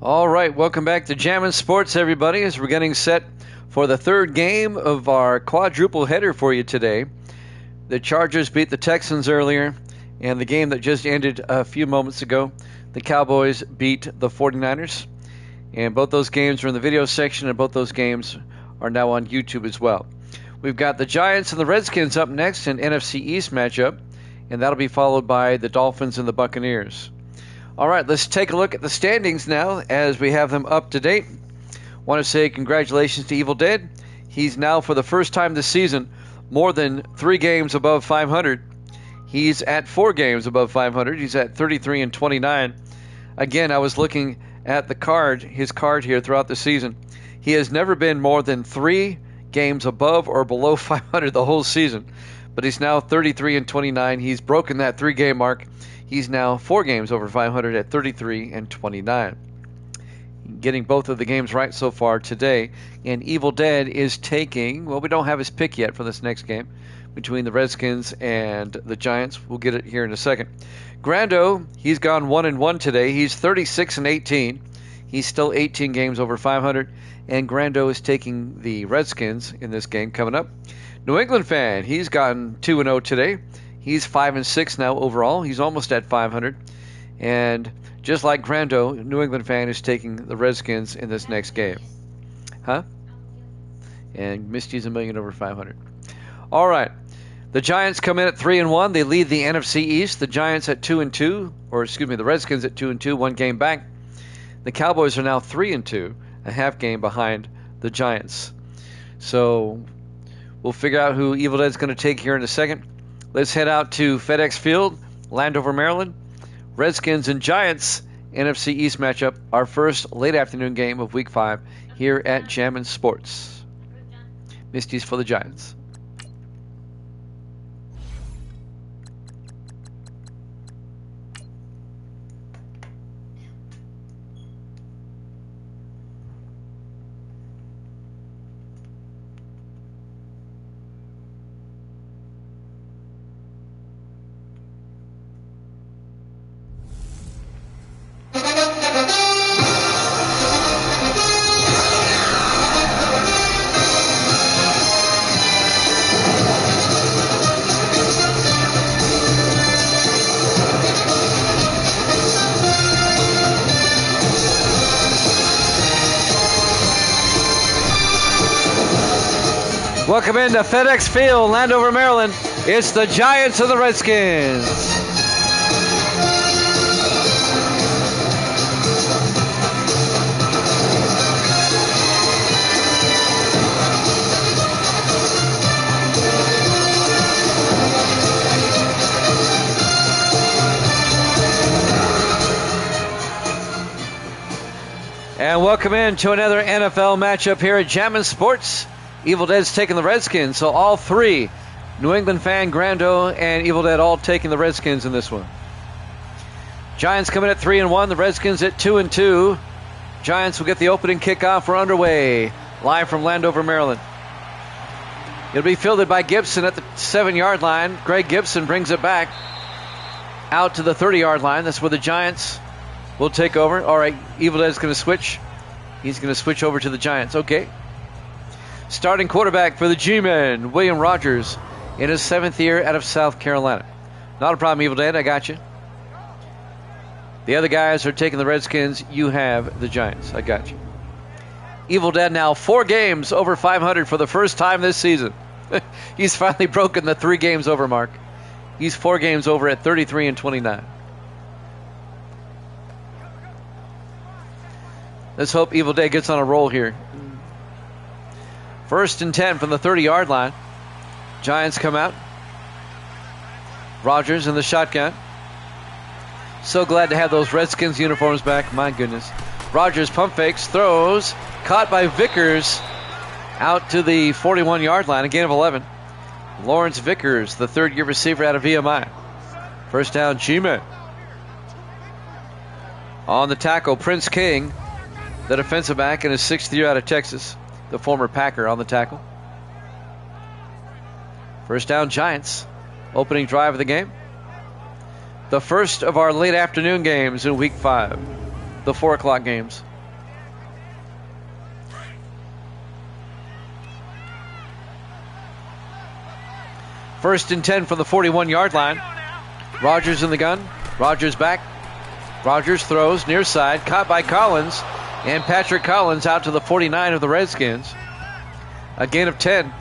All right, welcome back to Jammin' Sports, everybody, as we're getting set for the third game of our quadruple header for you today. The Chargers beat the Texans earlier, and the game that just ended a few moments ago, the Cowboys beat the 49ers. And both those games are in the video section, and both those games are now on YouTube as well. We've got the Giants and the Redskins up next, an NFC East matchup, and that'll be followed by the Dolphins and the Buccaneers. All right, let's take a look at the standings now as we have them up to date. Want to say congratulations to Evil Dead. He's now, for the first time this season, more than 3 games above 500. He's at 4 games above 500. He's at 33 and 29. Again, I was looking at his card here throughout the season. He has never been more than 3 games above or below 500 the whole season. But he's now 33 and 29. He's broken that 3-game mark. He's now 4 games over 500 at 33 and 29. Getting both of the games right so far today. And Evil Dead is taking, well, we don't have his pick yet for this next game between the Redskins and the Giants. We'll get it here in a second. Grando, he's gone 1-1 today. He's 36 and 18. He's still 18 games over 500. And Grando is taking the Redskins in this game coming up. New England fan, he's gotten 2-0 today. He's 5-6 now overall. He's almost at 500. And just like Grando, New England fan is taking the Redskins in this next game. Huh? And Misty's 1,000,000 over 500. All right. The Giants come in at 3-1. They lead the NFC East. The Giants at 2-2, the Redskins at 2-2, 1 game back. The Cowboys are now 3-2, a half game behind the Giants. So we'll figure out who Evil Dead's going to take here in a second. Let's head out to FedEx Field, Landover, Maryland. Redskins and Giants, NFC East matchup, our first late afternoon game of Week 5 here at Jammin' Sports. Misty's for the Giants. Welcome into FedEx Field, Landover, Maryland. It's the Giants and the Redskins. And welcome in to another NFL matchup here at Jammin' Sports. Evil Dead's taking the Redskins, so all 3, New England fan, Grando, and Evil Dead, all taking the Redskins in this one. Giants coming at 3-1, the Redskins at 2-2. Giants will get the opening kickoff. We're underway, live from Landover, Maryland. It'll be fielded by Gibson at the 7-yard line. Greg Gibson brings it back out to the 30-yard line. That's where the Giants will take over. All right, Evil Dead's going to switch. He's going to switch over to the Giants. Okay. Starting quarterback for the G-Men, William Rogers, in his 7th year out of South Carolina. Not a problem, Evil Dead. I got you. The other guys are taking the Redskins. You have the Giants. I got you. Evil Dead now 4 games over 500 for the first time this season. He's finally broken the 3 games over mark. He's 4 games over at 33 and 29. Let's hope Evil Dead gets on a roll here. 1st and 10 from the 30-yard line. Giants come out. Rogers in the shotgun. So glad to have those Redskins uniforms back. My goodness. Rogers pump fakes, throws, caught by Vickers out to the 41-yard line, a gain of 11. Lawrence Vickers, the 3rd-year receiver out of VMI. First down, G-Men. On the tackle, Prince King, the defensive back in his 6th year out of Texas. The former Packer on the tackle. First down, Giants. Opening drive of the game. The first of our late afternoon games in Week 5. the 4 o'clock games. First and 10 from the 41-yard line. Rogers in the gun. Rogers back. Rogers throws near side. Caught by Collins. And Patrick Collins out to the 49 of the Redskins. A gain of 10.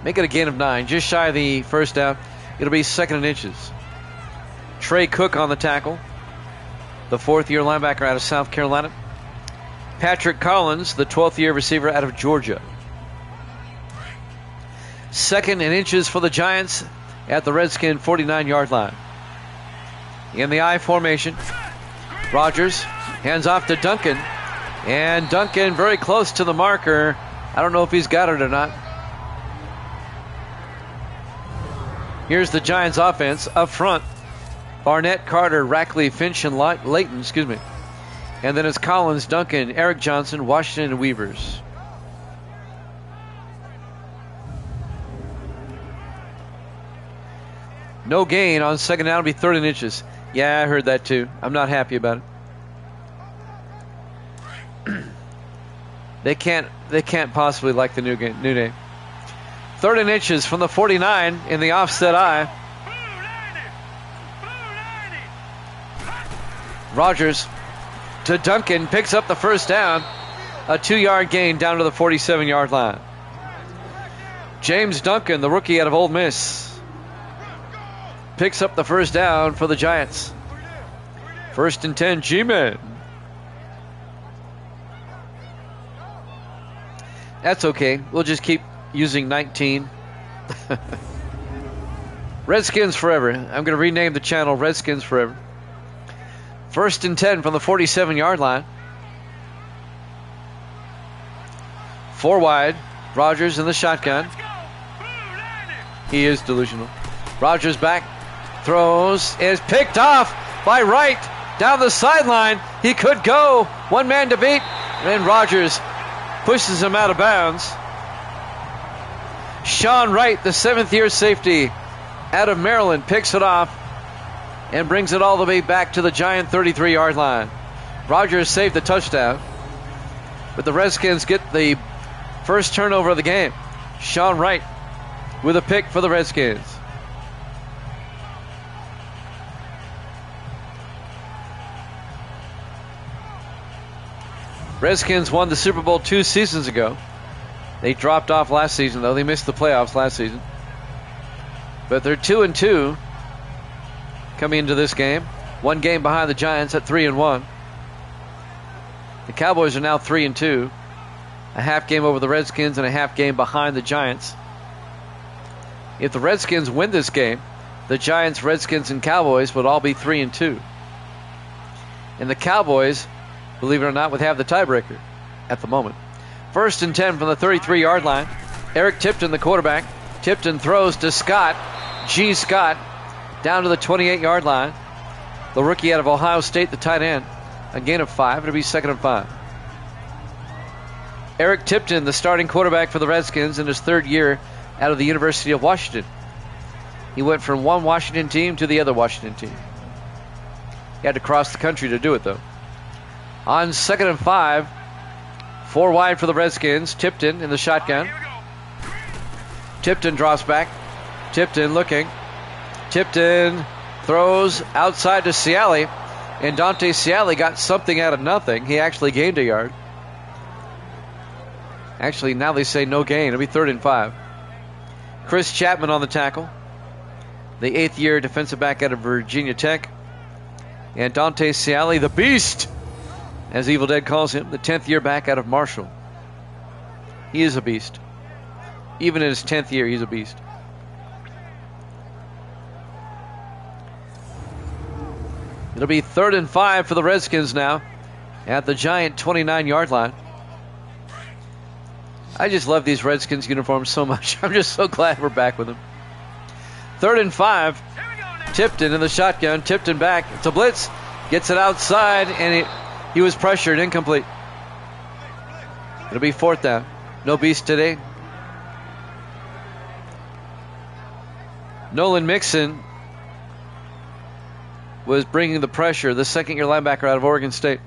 Make it a gain of 9. Just shy of the first down. It'll be 2nd and inches. Trey Cook on the tackle. The 4th-year linebacker out of South Carolina. Patrick Collins, the 12th-year receiver out of Georgia. 2nd and inches for the Giants at the Redskin 49-yard line. In the I formation, Rogers hands off to Duncan. And Duncan very close to the marker. I don't know if he's got it or not. Here's the Giants offense up front. Barnett, Carter, Rackley, Finch, and Layton, And then it's Collins, Duncan, Eric Johnson, Washington, and Weavers. No gain on 2nd down. It'll be 3rd and inches. Yeah, I heard that too. I'm not happy about it. They can't possibly like the new name. 3rd and inches from the 49 in the offset I. Rogers to Duncan, picks up the first down. A 2-yard gain down to the 47-yard line. James Duncan, the rookie out of Ole Miss, picks up the first down for the Giants. 1st and 10, G-Men. That's okay. We'll just keep using 19. Redskins Forever. I'm going to rename the channel Redskins Forever. 1st and 10 from the 47-yard line. 4 wide. Rogers in the shotgun. He is delusional. Rogers back. Throws. Is picked off by Wright. Down the sideline. He could go. One man to beat. And Rogers pushes him out of bounds. Sean Wright, the 7th-year safety out of Maryland, picks it off and brings it all the way back to the Giant 33-yard line. Rogers saved the touchdown, but the Redskins get the first turnover of the game. Sean Wright with a pick for the Redskins. Redskins won the Super Bowl 2 seasons ago. They dropped off last season, though. They missed the playoffs last season. But they're 2-2 coming into this game. 1 game behind the Giants at 3-1. The Cowboys are now 3-2. A half game over the Redskins and a half game behind the Giants. If the Redskins win this game, the Giants, Redskins, and Cowboys would all be 3-2. And the Cowboys, believe it or not, would have the tiebreaker at the moment. 1st and 10 from the 33-yard line. Eric Tipton, the quarterback. Tipton throws to Scott. G. Scott down to the 28-yard line. The rookie out of Ohio State, the tight end. A gain of 5. It'll be 2nd and 5. Eric Tipton, the starting quarterback for the Redskins in his 3rd year out of the University of Washington. He went from one Washington team to the other Washington team. He had to cross the country to do it, though. On 2nd and 5, 4 wide for the Redskins. Tipton in the shotgun. Tipton drops back. Tipton looking. Tipton throws outside to Ciali. And Dante Ciali got something out of nothing. He actually gained a yard. Actually, now they say no gain. It'll be 3rd and 5. Chris Chapman on the tackle. The 8th-year defensive back out of Virginia Tech. And Dante Ciali, the beast, as Evil Dead calls him, the 10th-year back out of Marshall. He is a beast. Even in his 10th year, he's a beast. It'll be 3rd and 5 for the Redskins now at the Giant 29-yard line. I just love these Redskins uniforms so much. I'm just so glad we're back with them. 3rd and 5. Tipton in the shotgun. Tipton back. It's a blitz. Gets it outside, and he was pressured. Incomplete. It'll be 4th down. No beast today. Nolan Mixon was bringing the pressure, the 2nd-year linebacker out of Oregon State.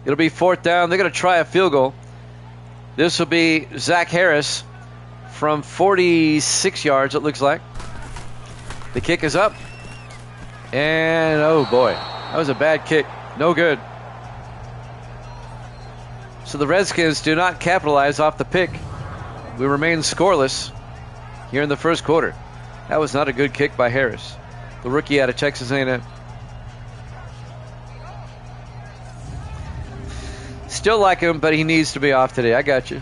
It'll be 4th down. They're going to try a field goal. This will be Zach Harris from 46 yards, it looks like. The kick is up. And, oh boy, that was a bad kick. No good. So the Redskins do not capitalize off the pick. We remain scoreless here in the first quarter. That was not a good kick by Harris, the rookie out of Texas A&M. Still like him, but he needs to be off today. I got you.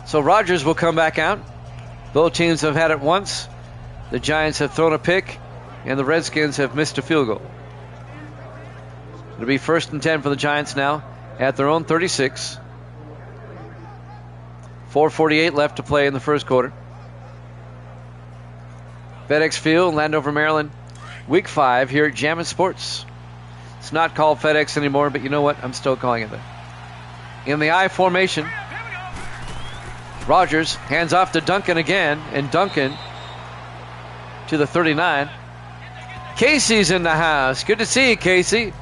So Rodgers will come back out. Both teams have had it once. The Giants have thrown a pick, and the Redskins have missed a field goal. It'll be 1st and 10 for the Giants now at their own 36. 4:48 left to play in the first quarter. FedEx Field, Landover, Maryland. Week 5 here at Jammin' Sports. It's not called FedEx anymore, but you know what? I'm still calling it that. In the I formation, Rodgers hands off to Duncan again, and Duncan to the 39. Casey's in the house. Good to see you, Casey.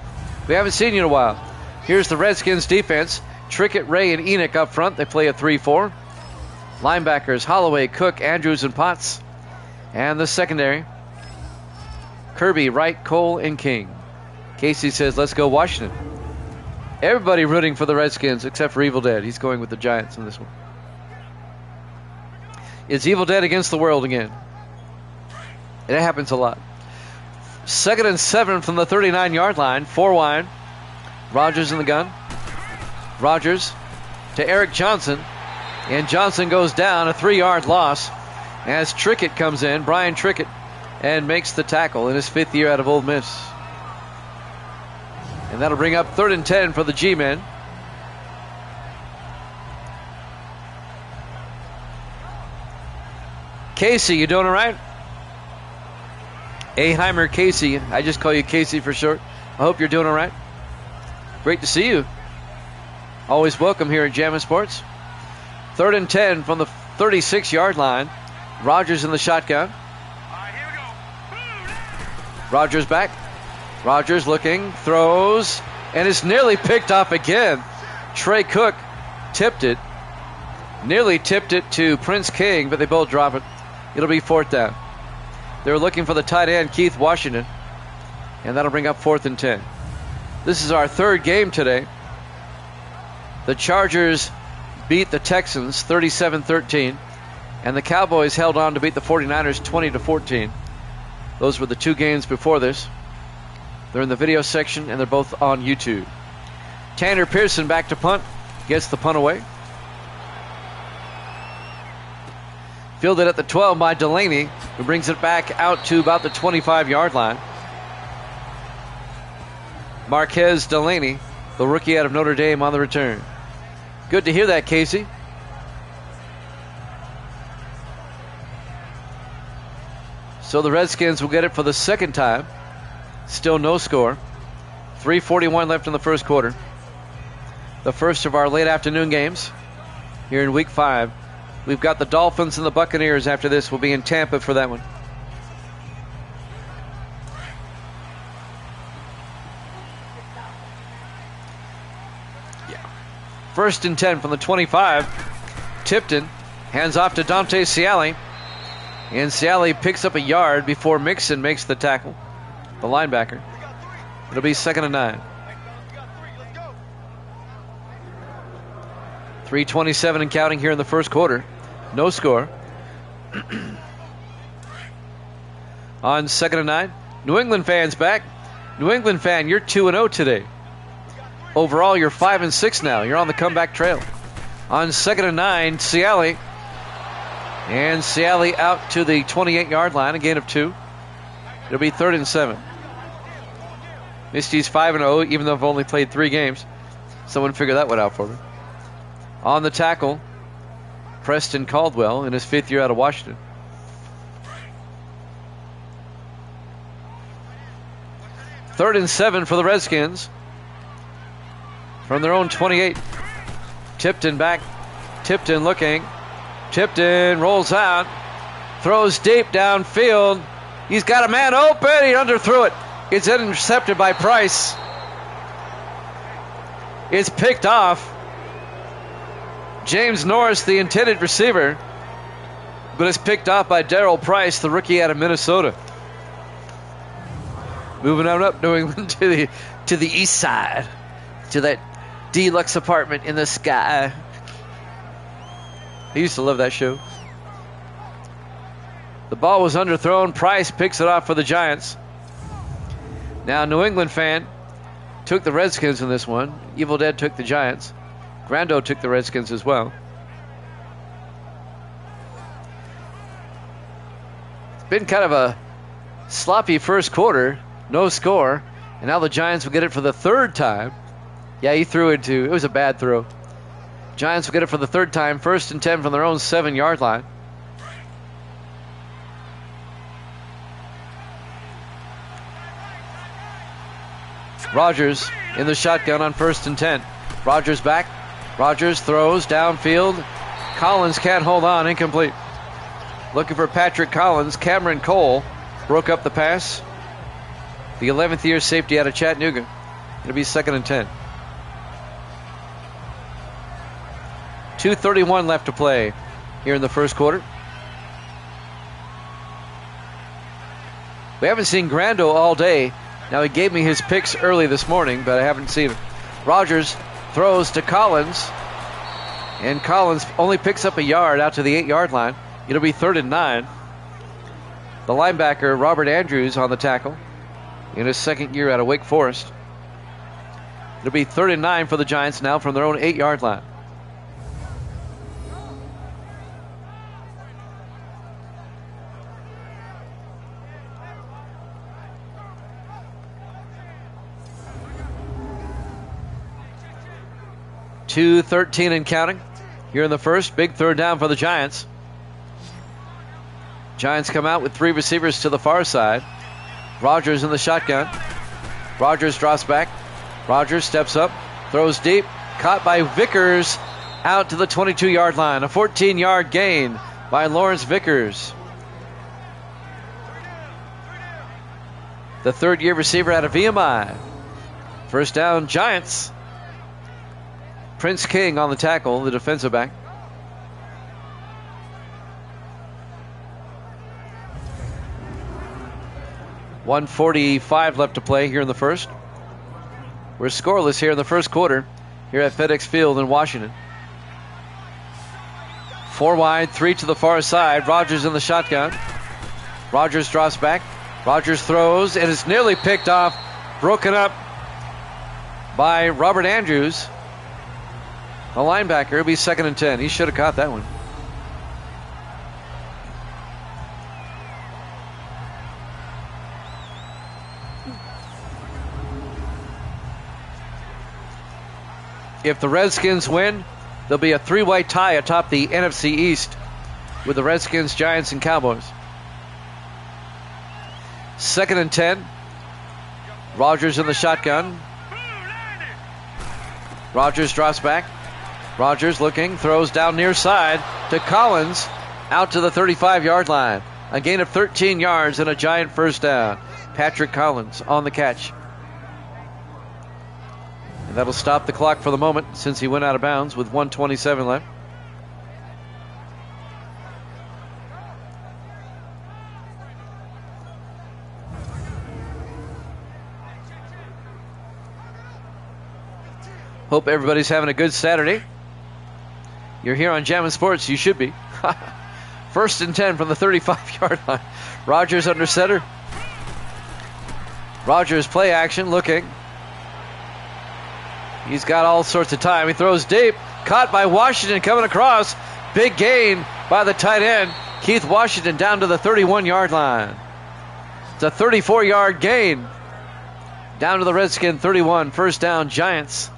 We haven't seen you in a while. Here's the Redskins defense. Trickett, Ray, and Enoch up front. They play a 3-4. Linebackers, Holloway, Cook, Andrews, and Potts. And the secondary, Kirby, Wright, Cole, and King. Casey says, let's go Washington. Everybody rooting for the Redskins except for Evil Dead. He's going with the Giants in this one. It's Evil Dead against the world again. It happens a lot. 2nd and 7 from the 39-yard line. 4 wide. Rodgers in the gun. Rodgers to Eric Johnson. And Johnson goes down, a 3-yard loss as Trickett comes in, Brian Trickett, and makes the tackle in his 5th year out of Ole Miss. And that'll bring up 3rd and 10 for the G-men. Casey, you doing all right? Aheimer Casey. I just call you Casey for short. I hope you're doing all right. Great to see you. Always welcome here at Jammin' Sports. 3rd and 10 from the 36-yard line. Rodgers in the shotgun. Rodgers back. Rodgers looking, throws, and it's nearly picked off again. Trey Cook tipped it. Nearly tipped it to Prince King, but they both drop it. It'll be 4th down. They're looking for the tight end, Keith Washington, and that'll bring up 4th and 10. This is our 3rd game today. The Chargers beat the Texans 37-13, and the Cowboys held on to beat the 49ers 20-14. Those were the 2 games before this. They're in the video section, and they're both on YouTube. Tanner Pearson back to punt, gets the punt away. Fielded at the 12 by Delaney, who brings it back out to about the 25-yard line. Marquez Delaney, the rookie out of Notre Dame, on the return. Good to hear that, Casey. So the Redskins will get it for the 2nd time. Still no score. 3:41 left in the first quarter. The first of our late afternoon games here in Week 5. We've got the Dolphins and the Buccaneers after this. We'll be in Tampa for that one. Yeah. 1st and 10 from the 25. Tipton hands off to Dante Ciali. And Ciali picks up a yard before Mixon makes the tackle, the linebacker. It'll be 2nd and 9. 3:27 and counting here in the first quarter. No score. On 2nd and 9. New England fans back. New England fan, you're 2-0 today. Overall, you're 5-6 now. You're on the comeback trail. On 2nd and 9, Ciali. And Ciali out to the 28-yard line, a gain of 2. It'll be 3rd and 7. Misty's 5-0, even though I've only played 3 games. Someone figure that one out for me. On the tackle, Preston Caldwell in his 5th year out of Washington. Third and 7 for the Redskins. From their own 28. Tipton back. Tipton looking. Tipton rolls out. Throws deep downfield. He's got a man open. He underthrew it. It's intercepted by Price. It's picked off. James Norris, the intended receiver, but it's picked off by Darrell Price, the rookie out of Minnesota. Moving on up New England to the east side, to that deluxe apartment in the sky. I used to love that show. The ball was underthrown. Price picks it off for the Giants. Now, New England fan took the Redskins in this one. Evil Dead took the Giants. Grando took the Redskins as well. It's been kind of a sloppy first quarter. No score. And now the Giants will get it for the third time. Yeah, he threw it it was a bad throw. Giants will get it for the third time. 1st and 10 from their own 7-yard line. Rodgers in the shotgun on 1st and 10. Rodgers back. Rodgers throws downfield. Collins can't hold on. Incomplete. Looking for Patrick Collins. Cameron Cole broke up the pass. The 11th year safety out of Chattanooga. It'll be 2nd and 10. 2:31 left to play here in the first quarter. We haven't seen Grando all day. Now, he gave me his picks early this morning, but I haven't seen him. Rodgers throws to Collins, and Collins only picks up a yard out to the 8-yard line. It'll be 3rd and 9. The linebacker, Robert Andrews, on the tackle in his 2nd year out of Wake Forest. It'll be 3rd and 9 for the Giants now from their own 8-yard line. .213 and counting here in the first. Big third down for the Giants. Giants come out with 3 receivers to the far side. Rodgers in the shotgun. Rodgers drops back. Rodgers steps up, throws deep, caught by Vickers out to the 22-yard line. A 14-yard gain by Lawrence Vickers. The 3rd-year receiver out of VMI. First down, Giants. Prince King on the tackle, the defensive back. .145 left to play here in the first. We're scoreless here in the first quarter here at FedEx Field in Washington. 4 wide, 3 to the far side. Rodgers in the shotgun. Rodgers drops back. Rodgers throws, and it's nearly picked off, broken up by Robert Andrews, a linebacker. It'll be 2nd and 10. He should have caught that one. If the Redskins win, there'll be a 3-way tie atop the NFC East with the Redskins, Giants, and Cowboys. 2nd and 10. Rodgers in the shotgun. Rodgers drops back. Rodgers looking, throws down near side to Collins out to the 35-yard line. A gain of 13 yards and a Giant first down. Patrick Collins on the catch. And that'll stop the clock for the moment since he went out of bounds with 1:27 left. Hope everybody's having a good Saturday. You're here on Jammin' Sports. You should be. 1st and 10 from the 35-yard line. Rodgers under center. Rodgers play action looking. He's got all sorts of time. He throws deep. Caught by Washington coming across. Big gain by the tight end. Keith Washington down to the 31-yard line. It's a 34-yard gain. Down to the Redskin 31. First down, Giants.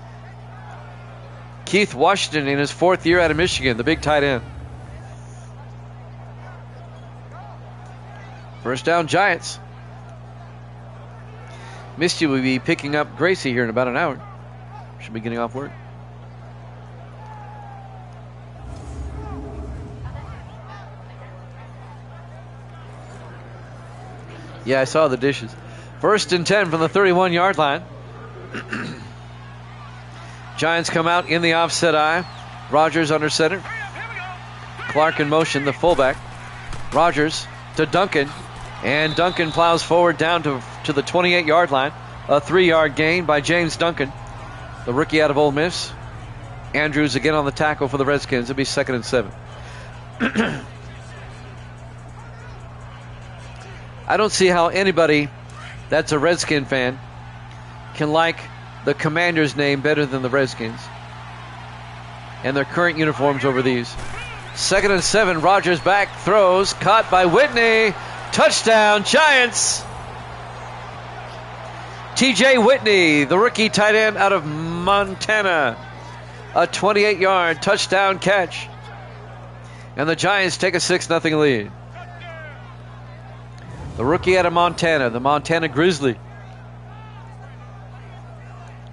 Keith Washington in his 4th year out of Michigan, the big tight end. First down, Giants. Misty will be picking up Gracie here in about an hour. Should be getting off work. Yeah, I saw the dishes. 1st and 10 from the 31-yard line. Giants come out in the offset eye. Rogers under center. Clark in motion, the fullback. Rogers to Duncan. And Duncan plows forward down to the 28-yard line. A 3-yard gain by James Duncan, the rookie out of Ole Miss. Andrews again on the tackle for the Redskins. It'll be 2nd and 7. I don't see how anybody that's a Redskin fan can like the Commanders' name better than the Redskins and their current uniforms over these. 2nd and 7. Rogers back, throws, caught by Whitney. Touchdown, Giants. TJ Whitney, the rookie tight end out of Montana. A 28-yard touchdown catch. And the Giants take a 6-0 lead. The rookie out of Montana, the Montana Grizzly.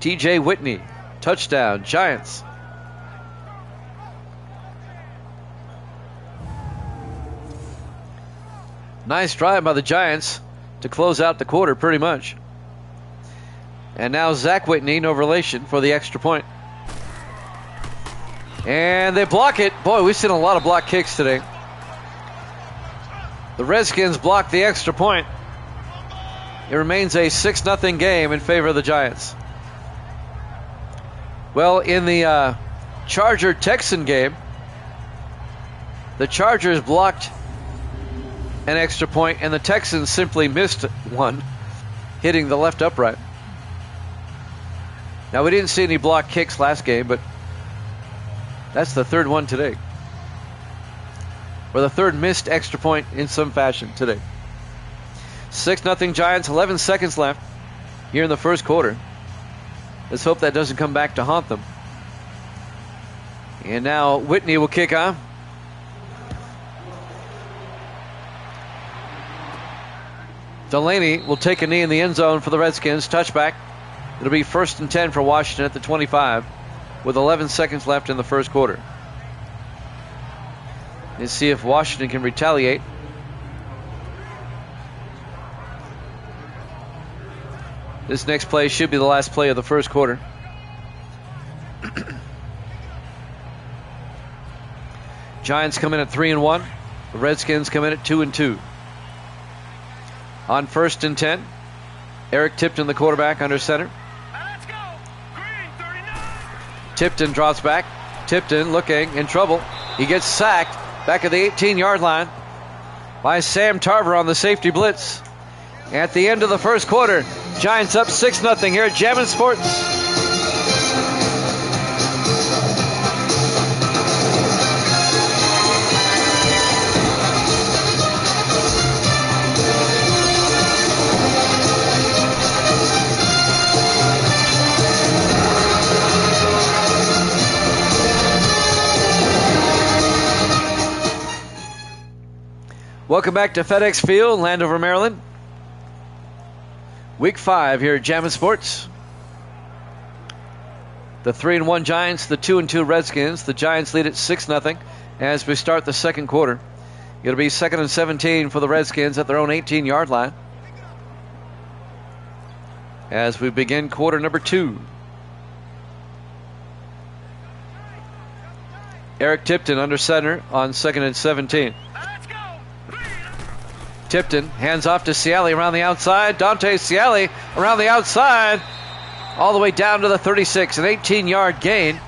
TJ Whitney, touchdown, Giants. Nice drive by the Giants to close out the quarter pretty much. And now Zach Whitney, no relation, for the extra point. And they block it. Boy, we've seen a lot of block kicks today. The Redskins block the extra point. It remains a 6-0 game in favor of the Giants. Well, in the Charger-Texan game, the Chargers blocked an extra point, and the Texans simply missed one, hitting the left upright. Now, we didn't see any block kicks last game, but that's the third one today. Or the third missed extra point in some fashion today. 6-0 Giants, 11 seconds left here in the first quarter. Let's hope that doesn't come back to haunt them. And now Whitney will kick off. Delaney will take a knee in the end zone for the Redskins. Touchback. It'll be 1st and 10 for Washington at the 25 with 11 seconds left in the first quarter. Let's see if Washington can retaliate. This next play should be the last play of the first quarter. Giants come in at 3-1. The Redskins come in at 2-2. On 1st and 10, Eric Tipton, the quarterback, under center. Let's go. Green 39. Tipton drops back. Tipton looking in trouble. He gets sacked back at the 18-yard line by Sam Tarver on the safety blitz. At the end of the first quarter, Giants up 6-0 here at Jammin' Sports. Welcome back to FedEx Field, Landover, Maryland. Week 5 here at Jammin' Sports. The 3-1 Giants, the 2-2 Redskins. The Giants lead at 6-0 as we start the second quarter. It'll be 2nd and 17 for the Redskins at their own 18-yard line as we begin quarter number 2. Eric Tipton under center on 2nd and 17. Tipton hands off to Ciali around the outside. Dante Ciali around the outside. All the way down to the 36. An 18-yard gain.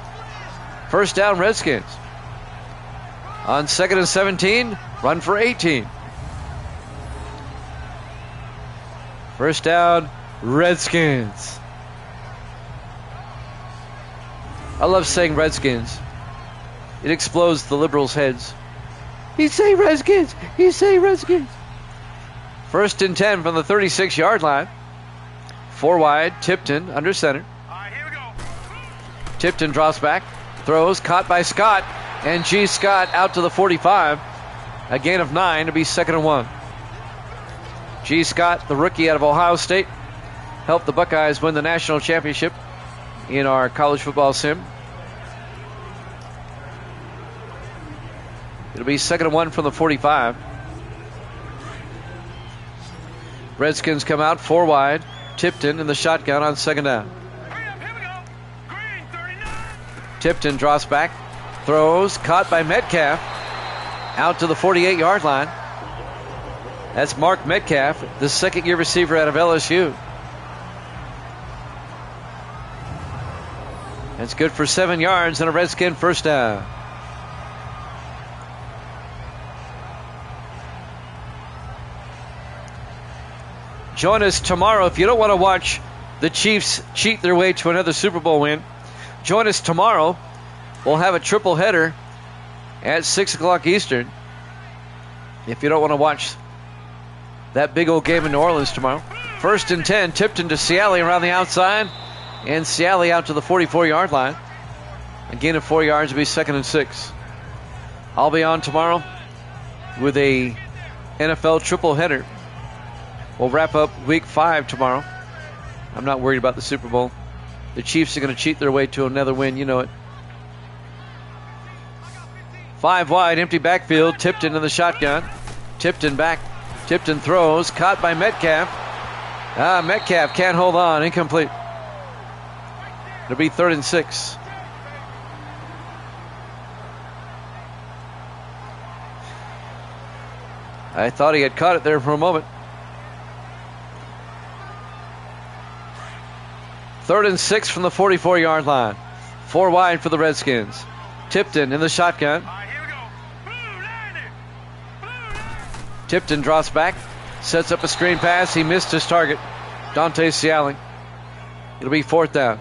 First down, Redskins. On 2nd and 17, run for 18. First down, Redskins. I love saying Redskins. It explodes the liberals' heads. He say Redskins. He say Redskins. 1st and 10 from the 36-yard line. 4 wide, Tipton under center. All right, here we go. Tipton drops back, throws, caught by Scott, and G. Scott out to the 45. A gain of 9 to be 2nd and 1. G. Scott, the rookie out of Ohio State, helped the Buckeyes win the national championship in our college football sim. It'll be 2nd and 1 from the 45. Redskins come out 4 wide. Tipton in the shotgun on 2nd down. Hurry up, here we go. Green 39. Tipton draws back, throws, caught by Metcalf, out to the 48-yard line. That's Mark Metcalf, the second-year receiver out of LSU. That's good for 7 yards and a Redskin first down. Join us tomorrow if you don't want to watch the Chiefs cheat their way to another Super Bowl win. Join us tomorrow. We'll have a triple header at 6 o'clock Eastern. If you don't want to watch that big old game in New Orleans tomorrow. 1st and 10, Tipton to Ciali around the outside. And Ciali out to the 44-yard line. A gain of 4 yards will be 2nd and 6. I'll be on tomorrow with a NFL triple header. We'll wrap up week 5 tomorrow. I'm not worried about the Super Bowl. The Chiefs are going to cheat their way to another win. You know it. 5 wide, empty backfield. Tipton in the shotgun. Tipton back. Tipton throws. Caught by Metcalf. Metcalf can't hold on. Incomplete. It'll be 3rd and 6. I thought he had caught it there for a moment. 3rd and 6 from the 44-yard line. 4 wide for the Redskins. Tipton in the shotgun. Here we go. Blue landed. Tipton drops back. Sets up a screen pass. He missed his target. Dante Ciali. It'll be 4th down.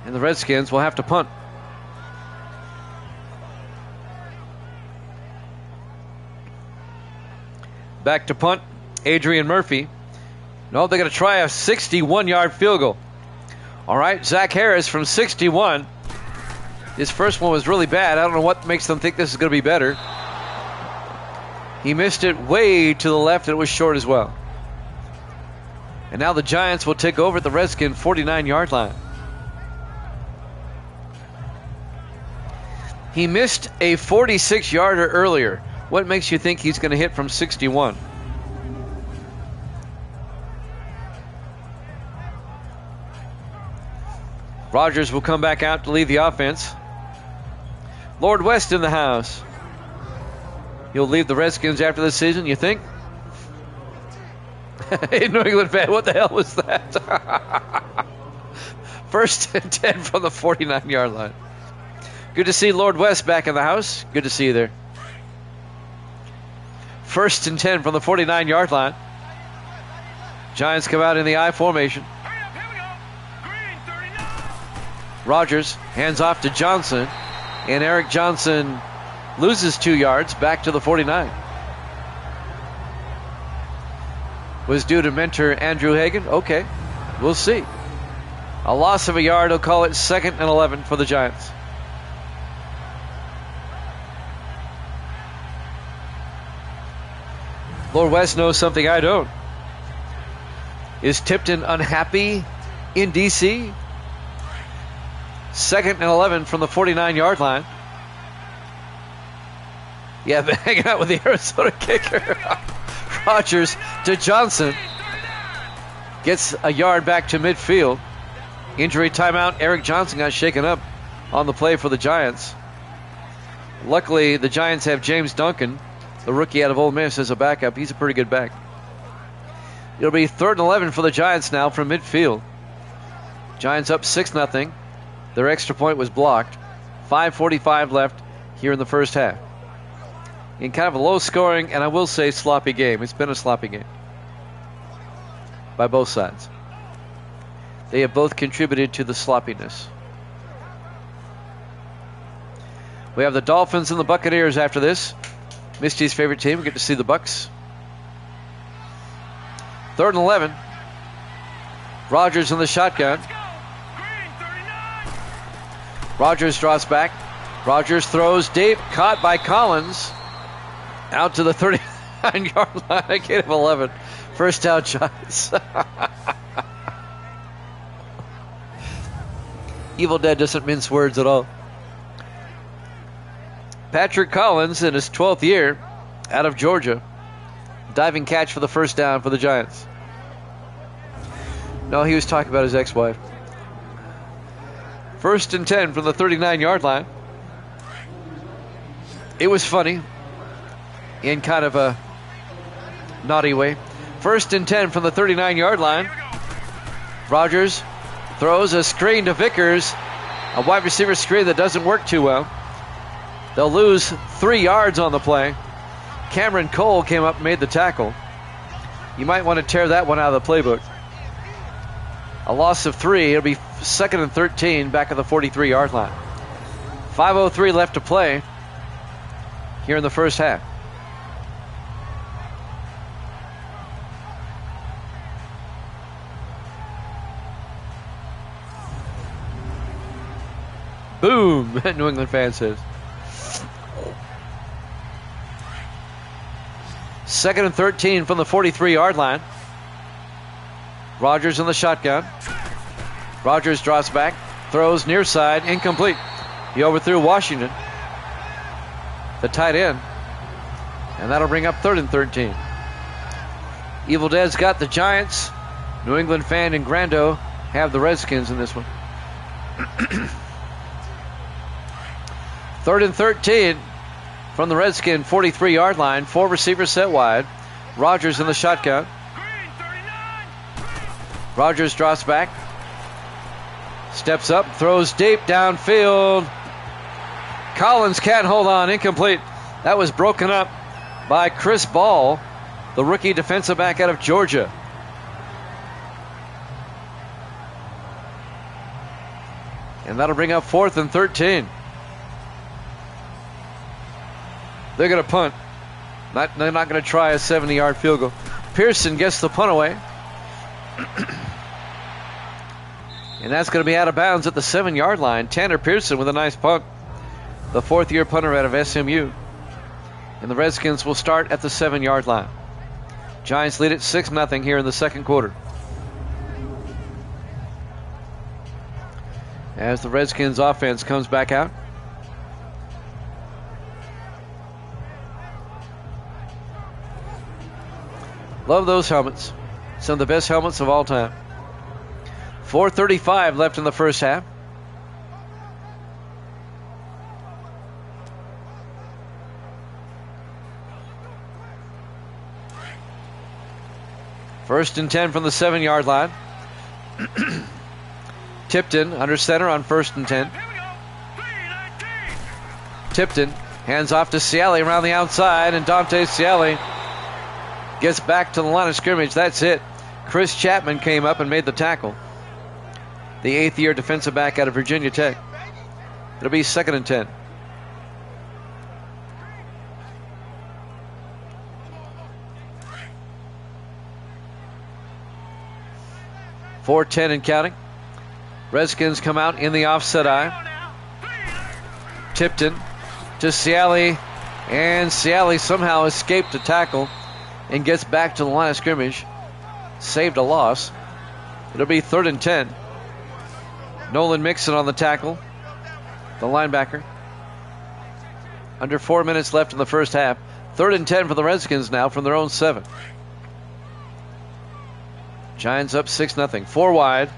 And the Redskins will have to punt. Back to punt. Adrian Murphy. No, they're going to try a 61-yard field goal. All right, Zach Harris from 61. His first one was really bad. I don't know what makes them think this is going to be better. He missed it way to the left, and it was short as well. And now the Giants will take over at the Redskin 49-yard line. He missed a 46-yarder earlier. What makes you think he's going to hit from 61? Rogers will come back out to lead the offense. Lord West in the house. He'll leave the Redskins after this season, you think? Hey, New England fan, what the hell was that? 1st and 10 from the 49-yard line. Good to see Lord West back in the house. Good to see you there. 1st and 10 from the 49-yard line. Giants come out in the I formation. Rogers hands off to Johnson, and Eric Johnson loses 2 yards back to the 49. Was due to mentor Andrew Hagan? Okay, we'll see. A loss of a yard, he'll call it 2nd and 11 for the Giants. Lord West knows something I don't. Is Tipton unhappy in D.C.? 2nd and 11 from the 49-yard line. Yeah, been hanging out with the Arizona kicker. Rogers to Johnson. Gets a yard back to midfield. Injury timeout. Eric Johnson got shaken up on the play for the Giants. Luckily, the Giants have James Duncan, the rookie out of Ole Miss, as a backup. He's a pretty good back. It'll be 3rd and 11 for the Giants now from midfield. Giants up 6-0. Their extra point was blocked. 5:45 left here in the first half. In kind of a low scoring, and I will say sloppy game. It's been a sloppy game by both sides. They have both contributed to the sloppiness. We have the Dolphins and the Buccaneers after this. Misty's favorite team. We get to see the Bucs. 3rd and 11. Rogers in the shotgun. Rogers draws back. Rogers throws deep. Caught by Collins. Out to the 39-yard line. A gain of 11. First down, Giants. Evil Dead doesn't mince words at all. Patrick Collins in his 12th year out of Georgia. Diving catch for the first down for the Giants. No, he was talking about his ex-wife. 1st and 10 from the 39-yard line. It was funny in kind of a naughty way. 1st and 10 from the 39-yard line. Rogers throws a screen to Vickers. A wide receiver screen that doesn't work too well. They'll lose 3 yards on the play. Cameron Cole came up and made the tackle. You might want to tear that one out of the playbook. A loss of 3. It'll be 2nd and 13 back at the 43-yard line. 5:03 left to play here in the first half. Boom, New England fan says. 2nd and 13 from the 43-yard line. Rogers in the shotgun. Rogers drops back, throws near side, incomplete. He overthrew Washington, the tight end, and that'll bring up 3rd and 13. Evil Dead's got the Giants. New England fan and Grando have the Redskins in this one. 3rd and 13 from the Redskin 43-yard line. 4 receivers set wide. Rogers in the shotgun. Rogers drops back. Steps up, throws deep downfield. Collins can't hold on, incomplete. That was broken up by Chris Ball, the rookie defensive back out of Georgia. And that'll bring up 4th and 13. They're going to punt. They're not going to try a 70-yard field goal. Pearson gets the punt away. And that's going to be out of bounds at the 7-yard line. Tanner Pearson with a nice punt. The 4th-year punter out of SMU. And the Redskins will start at the 7-yard line. Giants lead it 6-0 here in the second quarter. As the Redskins offense comes back out. Love those helmets. Some of the best helmets of all time. 4:35 left in the first half. First and 10 from the 7-yard line. Tipton under center on 1st and 10. Tipton hands off to Ciali around the outside, and Dante Ciali gets back to the line of scrimmage. That's it. Chris Chapman came up and made the tackle. The 8th-year defensive back out of Virginia Tech. It'll be 2nd and 10. .4:10 and counting. Redskins come out in the offset eye. Tipton to Ciali, and Ciali somehow escaped a tackle and gets back to the line of scrimmage. Saved a loss. It'll be 3rd and 10. Nolan Mixon on the tackle, the linebacker. Under 4 minutes left in the first half. 3rd and 10 for the Redskins now from their own 7. Giants up 6-0. 4 wide.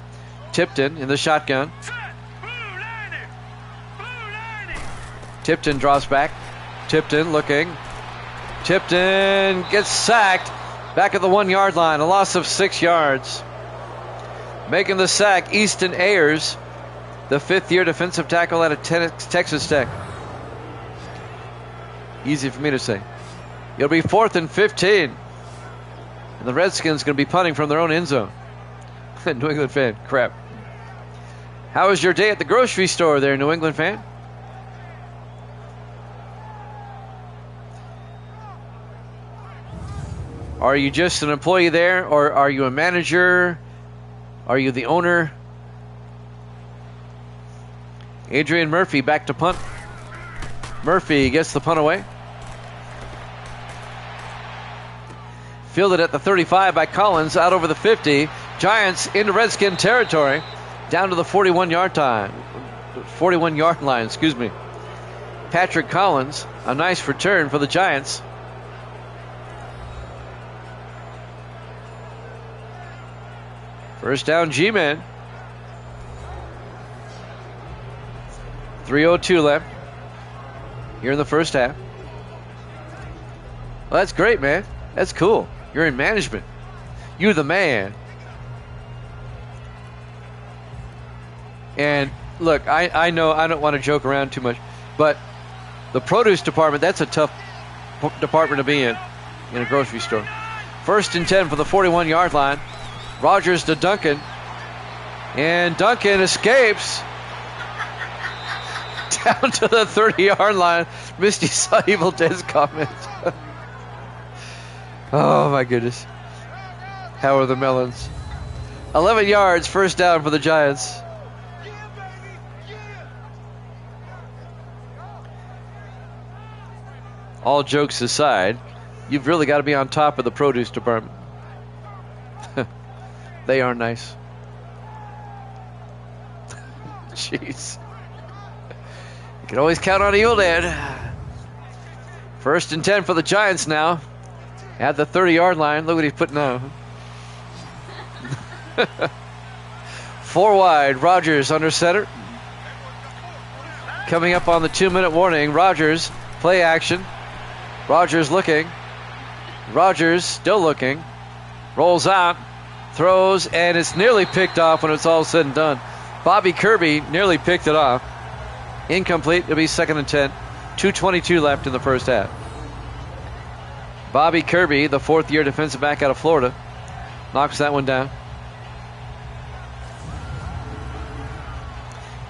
Tipton in the shotgun. Tipton drops back. Tipton looking. Tipton gets sacked back at the 1-yard line. A loss of 6 yards. Making the sack, Easton Ayers, the 5th-year defensive tackle out of Texas Tech. Easy for me to say. It'll be 4th and 15. And the Redskins going to be punting from their own end zone. New England fan, crap. How was your day at the grocery store there, New England fan? Are you just an employee there, or are you a manager? Are you the owner? Adrian Murphy back to punt. Murphy gets the punt away. Fielded at the 35 by Collins, out over the 50. Giants into Redskin territory, down to the 41-yard line, excuse me. Patrick Collins, a nice return for the Giants. First down, G-Men. 3:02 left here in the first half. Well, that's great, man. That's cool. You're in management. You're the man. And look, I know I don't want to joke around too much, but the produce department, that's a tough department to be in a grocery store. First and 10 for the 41-yard line. Rogers to Duncan. And Duncan escapes down to the 30-yard line. Misty saw Evil Dead's comment. Oh, my goodness. How are the melons? 11 yards, first down for the Giants. All jokes aside, you've really got to be on top of the produce department. They are nice. Jeez. You can always count on Evil Dead. First and 10 for the Giants now. At the 30-yard line. Look what he's putting on. 4 wide. Rogers under center. Coming up on the 2-minute warning. Rogers, play action. Rogers looking. Rogers still looking. Rolls out. Throws, and it's nearly picked off when it's all said and done. Bobby Kirby nearly picked it off. Incomplete. It'll be 2nd and 10. 2:22 left in the first half. Bobby Kirby, the fourth-year defensive back out of Florida, knocks that one down.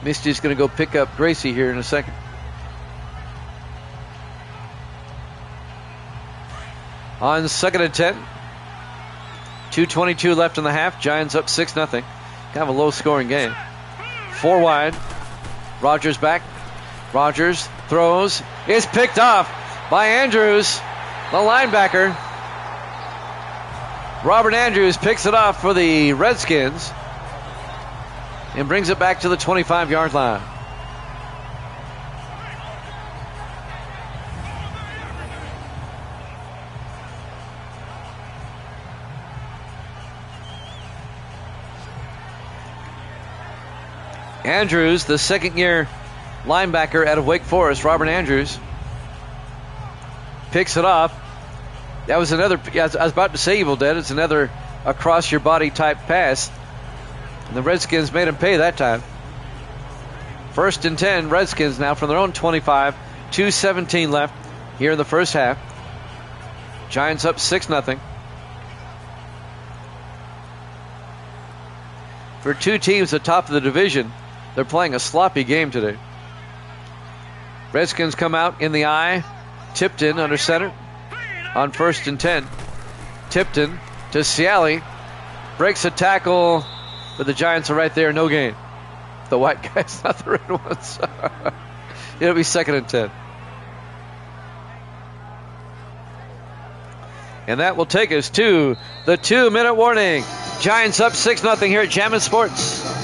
Misty's going to go pick up Gracie here in a second. On 2nd and 10. 2:22 left in the half. Giants up 6-0. Kind of a low-scoring game. 4 wide. Rogers back. Rogers throws. It's picked off by Andrews, the linebacker. Robert Andrews picks it off for the Redskins and brings it back to the 25-yard line. Andrews, the second-year linebacker out of Wake Forest, Robert Andrews, picks it off. That was another, I was about to say Evil Dead, it's another across-your-body type pass. And the Redskins made him pay that time. First and 10, Redskins now from their own 25. 2:17 left here in the first half. Giants up 6-0. For two teams at the top of the division, they're playing a sloppy game today. Redskins come out in the eye. Tipton under center on 1st and 10. Tipton to Ciali. Breaks a tackle, but the Giants are right there. No gain. The white guys, not the red ones. It'll be 2nd and 10. And that will take us to the 2-minute warning. Giants up 6-0 here at Jammin' Sports.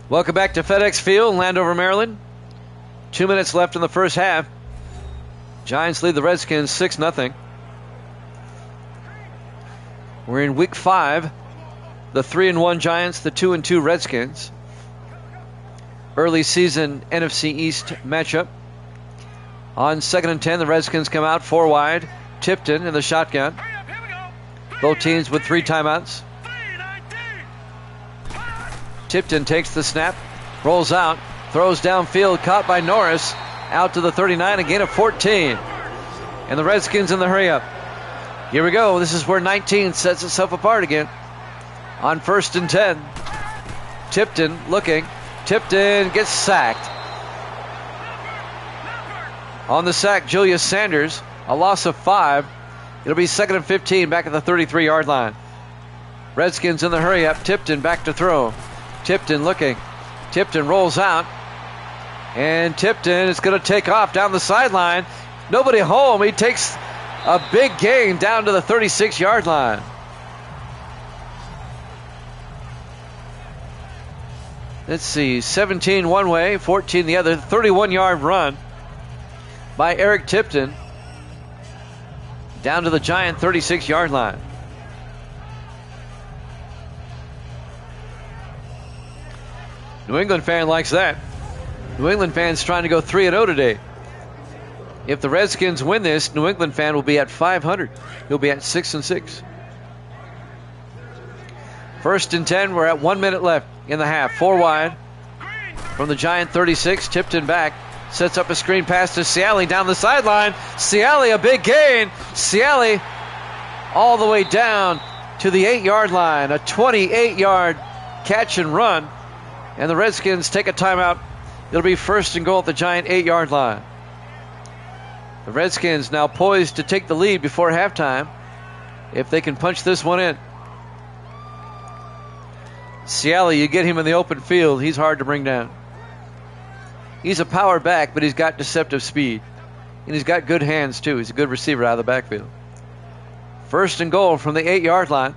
Welcome back to FedEx Field in Landover, Maryland. 2 minutes left in the first half. Giants lead the Redskins 6-0. We're in week 5. The 3-1 Giants, the 2-2 Redskins. Early season NFC East matchup. On 2nd and 10, the Redskins come out 4 wide. Tipton in the shotgun. Both teams with 3 timeouts. Tipton takes the snap, rolls out, throws downfield, caught by Norris, out to the 39, a gain of 14. And the Redskins in the hurry up. Here we go. This is where 19 sets itself apart again. On 1st and 10. Tipton looking. Tipton gets sacked. On the sack, Julius Sanders, a loss of 5. It'll be 2nd and 15 back at the 33-yard line. Redskins in the hurry up. Tipton back to throw. Tipton looking. Tipton rolls out. And Tipton is going to take off down the sideline. Nobody home. He takes a big gain down to the 36-yard line. Let's see, 17 one way, 14 the other. 31-yard run by Eric Tipton down to the Giant 36-yard line. New England fan likes that. New England fans trying to go 3-0 today. If the Redskins win this, New England fan will be at 500. He'll be at 6-6. 1st and 10. We're at 1 minute left in the half. 4 wide from the Giant 36. Tipton back. Sets up a screen pass to Ciali down the sideline. Ciali, a big gain. Ciali all the way down to the 8-yard line. A 28-yard catch and run. And the Redskins take a timeout. It'll be 1st and goal at the Giant 8-yard line. The Redskins now poised to take the lead before halftime if they can punch this one in. Ciali, you get him in the open field, he's hard to bring down. He's a power back, but he's got deceptive speed. And he's got good hands, too. He's a good receiver out of the backfield. 1st and goal from the 8-yard line.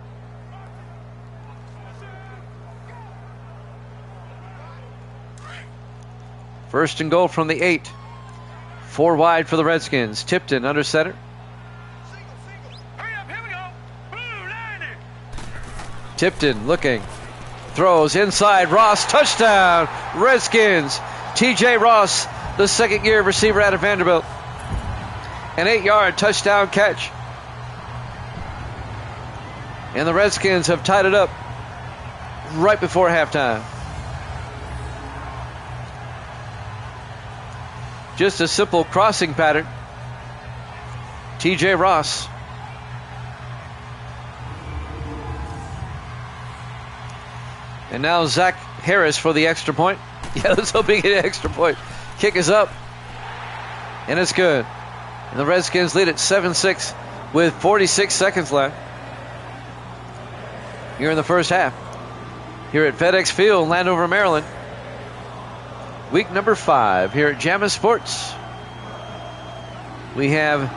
First and goal from the 8. 4 wide for the Redskins. Tipton under center. Hurry up, here we go. Blue 90. Tipton looking. Throws inside. Ross, touchdown. Redskins. TJ Ross, the second-year receiver out of Vanderbilt. An 8-yard touchdown catch. And the Redskins have tied it up right before halftime. Just a simple crossing pattern. TJ Ross. And now Zach Harris for the extra point. Yeah, let's hope he get an extra point. Kick is up. And it's good. And the Redskins lead at 7-6 with 46 seconds left here in the first half. Here at FedEx Field, Landover, Maryland. Week number 5 here at Jammin' Sports. We have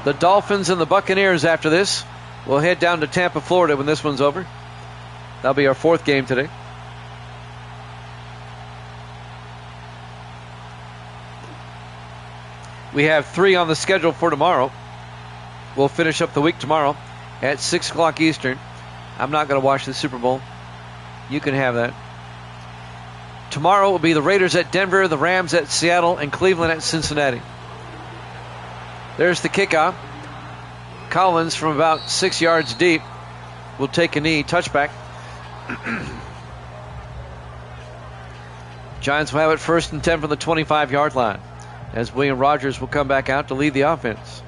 the Dolphins and the Buccaneers after this. We'll head down to Tampa, Florida when this one's over. That'll be our 4th game today. We have 3 on the schedule for tomorrow. We'll finish up the week tomorrow at 6 o'clock Eastern. I'm not going to watch the Super Bowl. You can have that. Tomorrow will be the Raiders at Denver, the Rams at Seattle, and Cleveland at Cincinnati. There's the kickoff. Collins from about 6 yards deep will take a knee, touchback. Giants will have it 1st and 10 from the 25-yard line as William Rogers will come back out to lead the offense.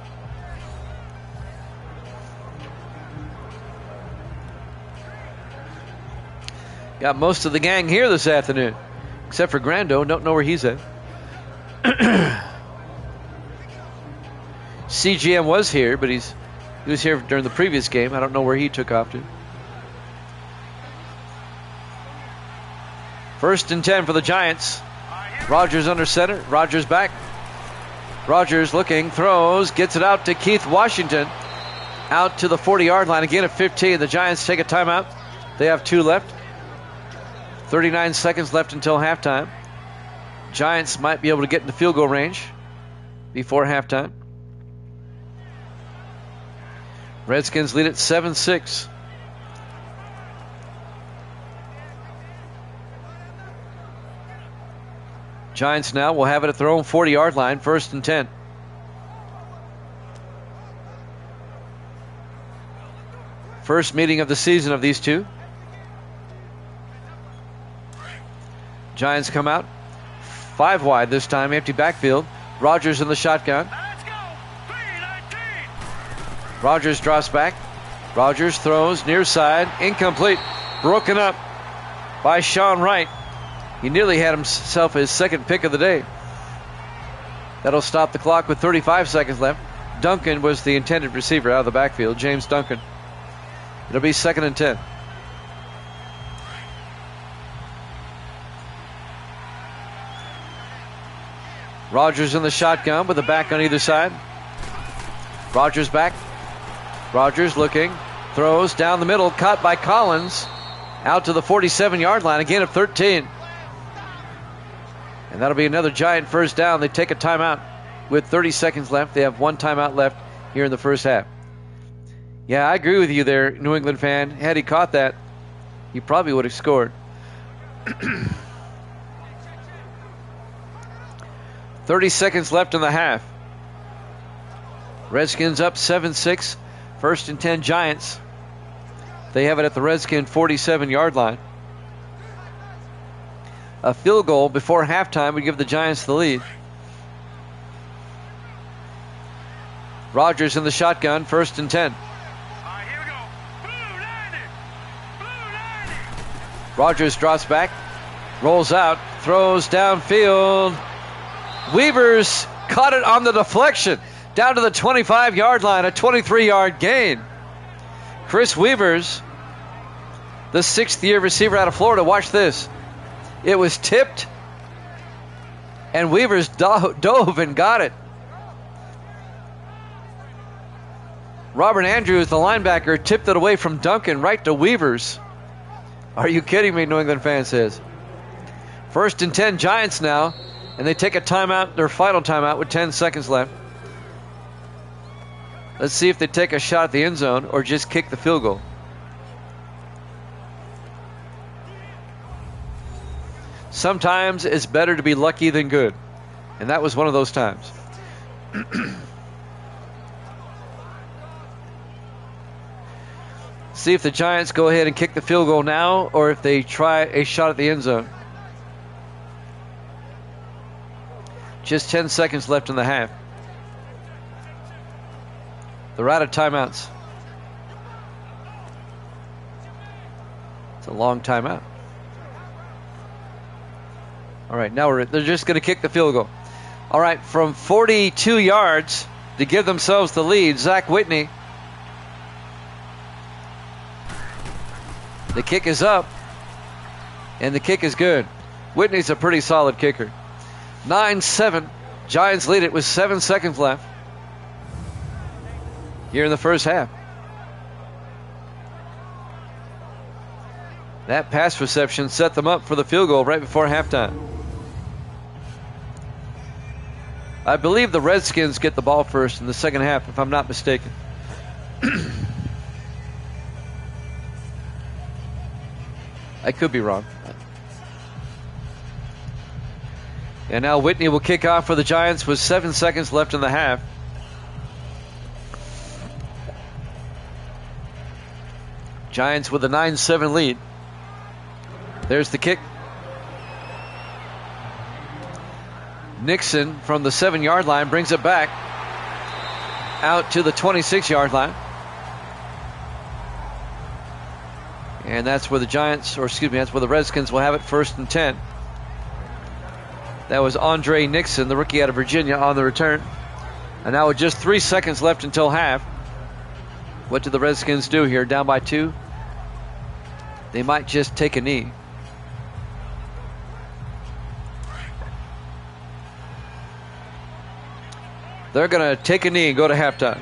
Got most of the gang here this afternoon, except for Grando. Don't know where he's at. CGM was here, but he was here during the previous game. I don't know where he took off to. 1st and 10 for the Giants. Rogers under center. Rogers back. Rogers looking, throws, gets it out to Keith Washington. Out to the 40-yard line. Again at 15. The Giants take a timeout. They have 2 left. 39 seconds left until halftime. Giants might be able to get into field goal range before halftime. Redskins lead at 7-6. Giants now will have it at their own 40-yard line, 1st and 10. First meeting of the season of these two. Giants come out 5 wide this time, empty backfield. Rogers in the shotgun. Let's go. 319. Rogers drops back. Rogers throws near side, incomplete, broken up by Sean Wright. He nearly had himself his 2nd pick of the day. That'll stop the clock with 35 seconds left. Duncan was the intended receiver out of the backfield, James Duncan. It'll be 2nd and 10. Rogers in the shotgun with a back on either side. Rogers back. Rogers looking. Throws down the middle. Caught by Collins. Out to the 47-yard line. Again at 13. And that'll be another Giant first down. They take a timeout with 30 seconds left. They have one timeout left here in the first half. Yeah, I agree with you there, New England fan. Had he caught that, he probably would have scored. 30 seconds left in the half. Redskins up 7-6. First and 10 Giants. They have it at the Redskin 47-yard line. A field goal before halftime would give the Giants the lead. Rodgers in the shotgun, first and 10. All right, here we go. Blue landed. Blue landed. Rodgers drops back, rolls out, throws downfield. Weavers caught it on the deflection, down to the 25-yard line, a 23-yard gain. Chris Weavers, the sixth-year receiver out of Florida. Watch this. It was tipped, and Weavers dove and got it. Robert Andrews, the linebacker, tipped it away from Duncan right to Weavers. Are you kidding me, New England fan says. First and 10 Giants now, and they take a timeout, their final timeout with 10 seconds left. Let's see if they take a shot at the end zone or just kick the field goal. Sometimes it's better to be lucky than good, and that was one of those times. See if the Giants go ahead and kick the field goal now or if they try a shot at the end zone. Just 10 seconds left in the half. They're out of timeouts. It's a long timeout. All right, now they're just going to kick the field goal. All right, from 42 yards to give themselves the lead, Zach Whitney. The kick is up, and the kick is good. Whitney's a pretty solid kicker. 9-7. Giants lead it with 7 seconds left here in the first half. That pass reception set them up for the field goal right before halftime. I believe the Redskins get the ball first in the second half, if I'm not mistaken. I could be wrong. And now Whitney will kick off for the Giants with 7 seconds left in the half. Giants with a 9-7 lead. There's the kick. Nixon from the 7-yard line brings it back out to the 26-yard line. And that's where the Giants, or excuse me, that's where the Redskins will have it, first and 10. That was Andre Nixon, the rookie out of Virginia, on the return. And now with just 3 seconds left until half, what do the Redskins do here? Down by 2? They might just take a knee. They're going to take a knee and go to halftime.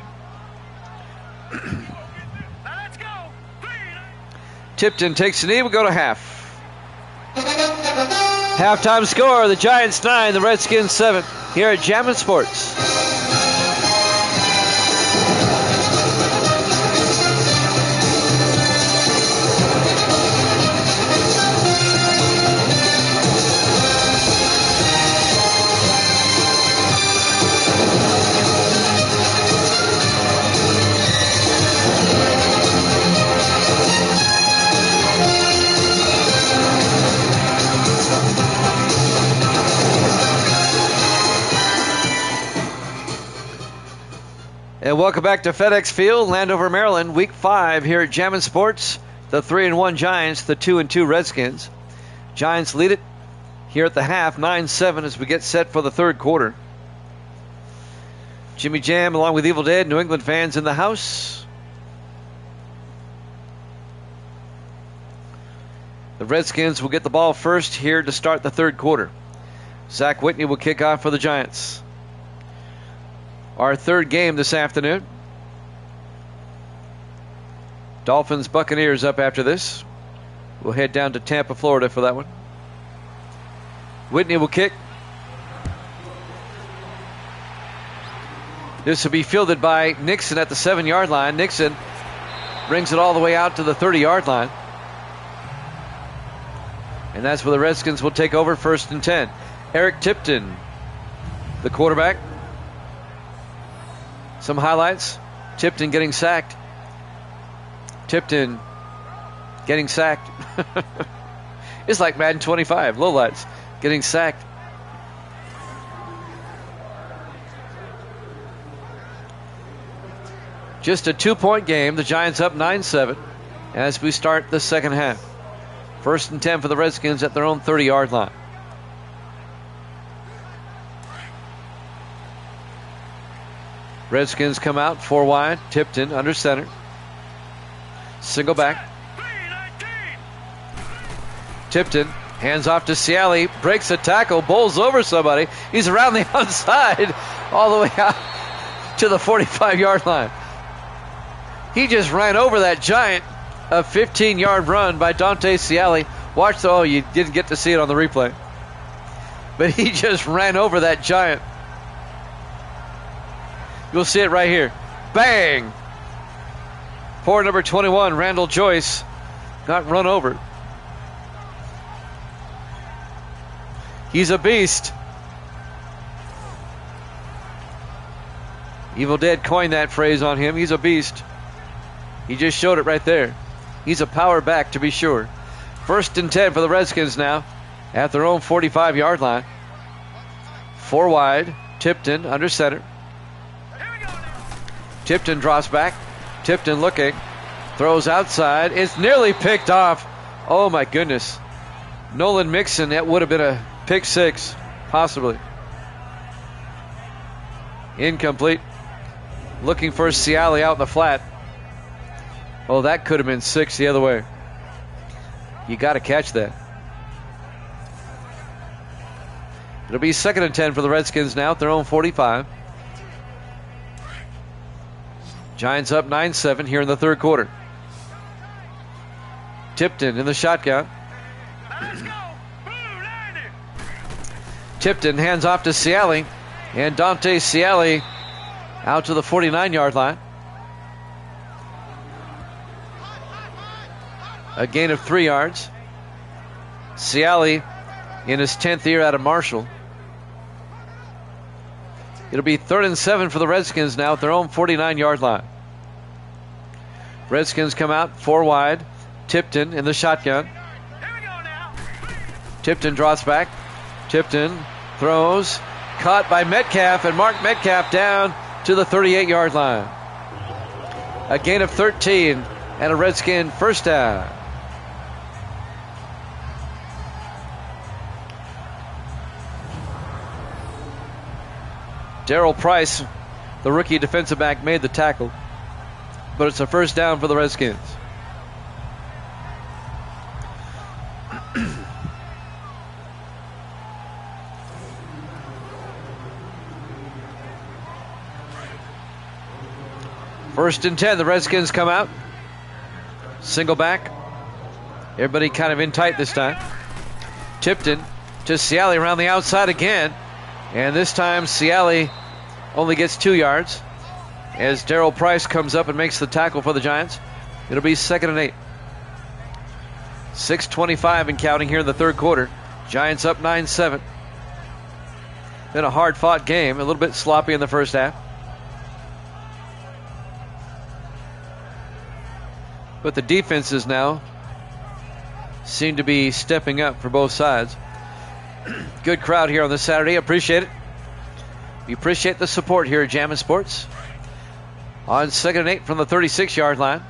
Now let's go. Tipton takes a knee. We'll go to half. Halftime score, the Giants 9, the Redskins 7, here at Jammin' Sports. And welcome back to FedEx Field, Landover, Maryland, Week 5 here at Jammin' Sports. The 3-1 Giants, the 2-2 Redskins. Giants lead it here at the half, 9-7 as we get set for the third quarter. Jimmy Jam along with Evil Dead, New England fans in the house. The Redskins will get the ball first here to start the third quarter. Zach Whitney will kick off for the Giants. Our third game this afternoon. Dolphins Buccaneers up after this. We'll head down to Tampa, Florida for that one. Whitney will kick. This will be fielded by Nixon at the 7-yard line. Nixon brings it all the way out to the 30-yard line. And that's where the Redskins will take over, 1st and 10. Eric Tipton, the quarterback. Some highlights. Tipton getting sacked. Tipton getting sacked. It's like Madden 25. Lowlights getting sacked. Just a 2-point game. The Giants up 9-7 as we start the second half. 1st and 10 for the Redskins at their own 30-yard line. Redskins come out 4 wide. Tipton under center. Single back. Tipton hands off to Ciali. Breaks a tackle. Bowls over somebody. He's around the outside all the way out to the 45-yard line. He just ran over that giant. A 15-yard run by Dante Ciali. Watch the, you didn't get to see it on the replay. But he just ran over that giant. You'll see it right here. Bang! Poor number 21, Randall Joyce, got run over. He's a beast. Evil Dead coined that phrase on him. He's a beast. He just showed it right there. He's a power back, to be sure. 1st and 10 for the Redskins now at their own 45-yard line. 4 wide. Tipton under center. Tipton drops back. Tipton looking. Throws outside. It's nearly picked off. Oh, my goodness. Nolan Mixon, that would have been a pick 6, possibly. Incomplete. Looking for Ciali out in the flat. Oh, that could have been 6 the other way. You got to catch that. It'll be 2nd and 10 for the Redskins now at their own 45. Giants up 9-7 here in the 3rd quarter. Tipton in the shotgun. Tipton hands off to Ciali. And Dante Ciali out to the 49-yard line. A gain of 3 yards. Ciali in his 10th year out of Marshall. It'll be 3rd and 7 for the Redskins now at their own 49-yard line. Redskins come out 4 wide. Tipton in the shotgun. Tipton draws back. Tipton throws. Caught by Metcalf, and Mark Metcalf down to the 38-yard line. A gain of 13 and a Redskin first down. Darrell Price, the rookie defensive back, made the tackle, but it's a first down for the Redskins. First and 10, the Redskins come out. Single back. Everybody kind of in tight this time. Tipton to Ciali around the outside again. And this time Ciali only gets 2 yards as Darrell Price comes up and makes the tackle for the Giants. It'll be 2nd and 8. 6:25 and counting here in the 3rd quarter. Giants up 9-7. Been a hard-fought game, a little bit sloppy in the first half. But the defenses now seem to be stepping up for both sides. Good crowd here on this Saturday. Appreciate it. We appreciate the support here at Jammin' Sports. On 2nd and 8 from the 36-yard line.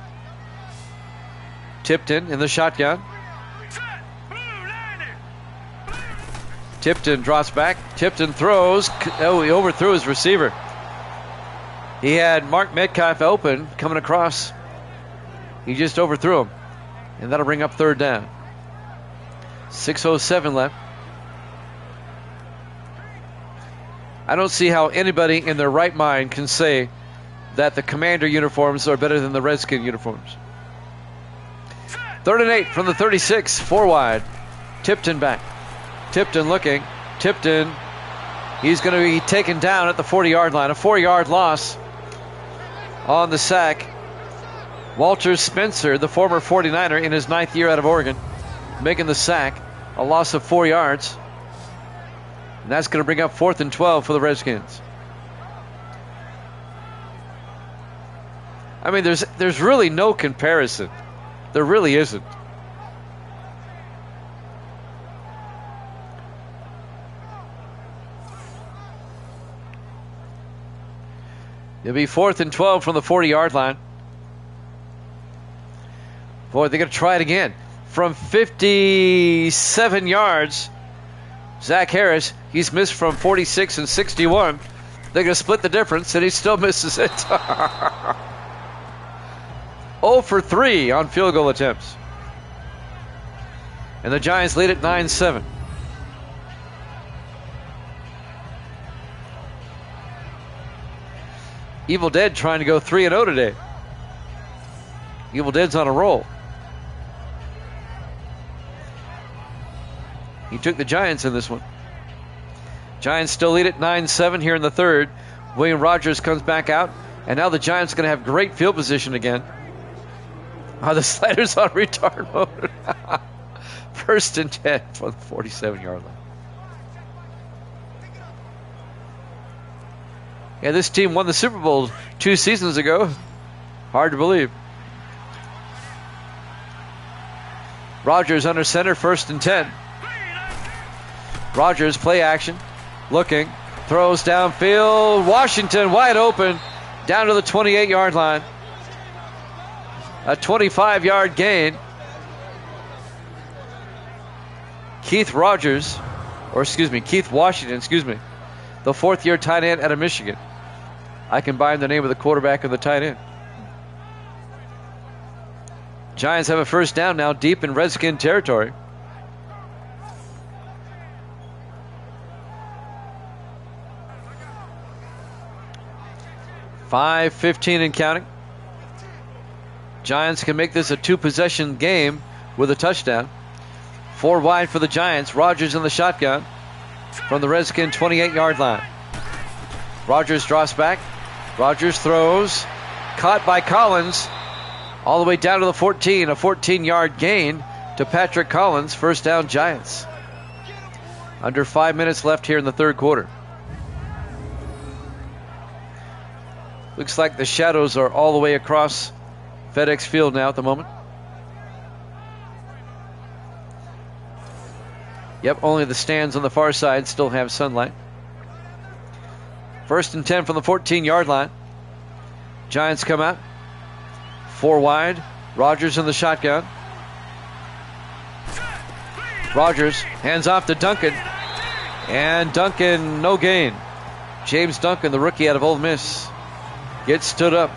Tipton in the shotgun. Tipton drops back. Tipton throws. Oh, he overthrew his receiver. He had Mark Metcalf open coming across. He just overthrew him. And that'll bring up 3rd down. 6:07 left. I don't see how anybody in their right mind can say that the Commander uniforms are better than the Redskin uniforms. 3rd and 8 from the 36, 4 wide. Tipton back. Tipton looking. Tipton He's going to be taken down at the 40-yard line. A 4-yard loss on the sack. Walter Spencer, the former 49er in his 9th year out of Oregon, making the sack. A loss of 4 yards. And that's going to bring up 4th and 12 for the Redskins. I mean, there's really no comparison. There really isn't. It'll be 4th and 12 from the 40-yard line. Boy, they're going to try it again. From 57 yards, Zach Harris, he's missed from 46 and 61. They're going to split the difference, and he still misses it. 0 for 3 on field goal attempts. And the Giants lead at 9-7. Evil Dead trying to go 3-0 today. Evil Dead's on a roll. He took the Giants in this one. Giants still lead at 9-7 here in the third. William Rogers comes back out. And now the Giants are going to have great field position again. Oh, the slider's on retard mode. 1st and 10 from the 47-yard line. Yeah, this team won the Super Bowl 2 seasons ago. Hard to believe. Rogers under center, 1st and 10. Rogers, play action. Looking. Throws downfield. Washington wide open. Down to the 28-yard line. A 25-yard gain. Keith Washington, the 4th-year tight end out of Michigan. I combined the name of the quarterback and the tight end. Giants have a 1st down now deep in Redskin territory. .5:15 and counting. Giants can make this a 2-possession game with a touchdown. 4 wide for the Giants. Rogers in the shotgun from the Redskin 28-yard line. Rogers drops back. Rogers throws. Caught by Collins. All the way down to the 14. A 14-yard gain to Patrick Collins. 1st down Giants. Under 5 minutes left here in the third quarter. Looks like the shadows are all the way across FedEx Field now at the moment. Yep, only the stands on the far side still have sunlight. 1st and 10 from the 14-yard line. Giants come out. 4 wide. Rogers in the shotgun. Rogers hands off to Duncan. And Duncan, no gain. James Duncan, the rookie out of Ole Miss, gets stood up.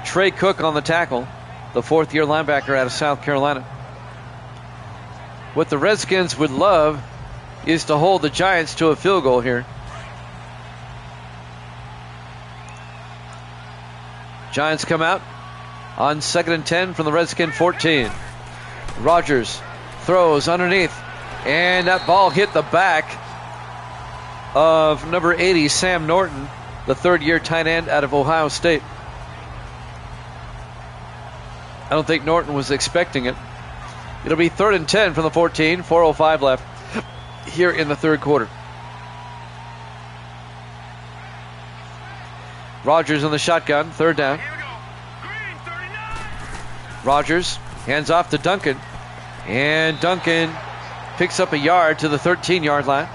Trey Cook on the tackle, the 4th-year linebacker out of South Carolina. What the Redskins would love is to hold the Giants to a field goal here. Giants come out on 2nd and 10 from the Redskin 14. Rogers throws underneath, and that ball hit the back of number 80, Sam Norton, the 3rd-year tight end out of Ohio State. I don't think Norton was expecting it. It'll be 3rd and 10 from the 14. 4:05 left here in the third quarter. Rogers in the shotgun. 3rd down. Rogers hands off to Duncan. And Duncan picks up a yard to the 13-yard line.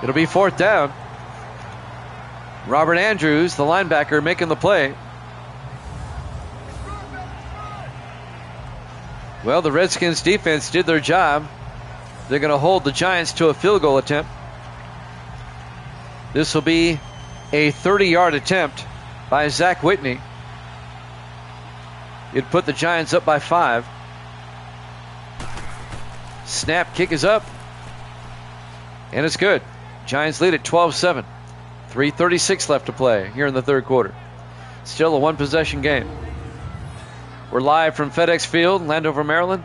It'll be 4th down. Robert Andrews, the linebacker, making the play. Well, the Redskins defense did their job. They're going to hold the Giants to a field goal attempt. This will be a 30-yard attempt by Zach Whitney. It'd put the Giants up by 5. Snap, kick is up. And it's good. Giants lead at 12-7. 3:36 left to play here in the third quarter. Still a 1-possession game. We're live from FedEx Field, Landover, Maryland.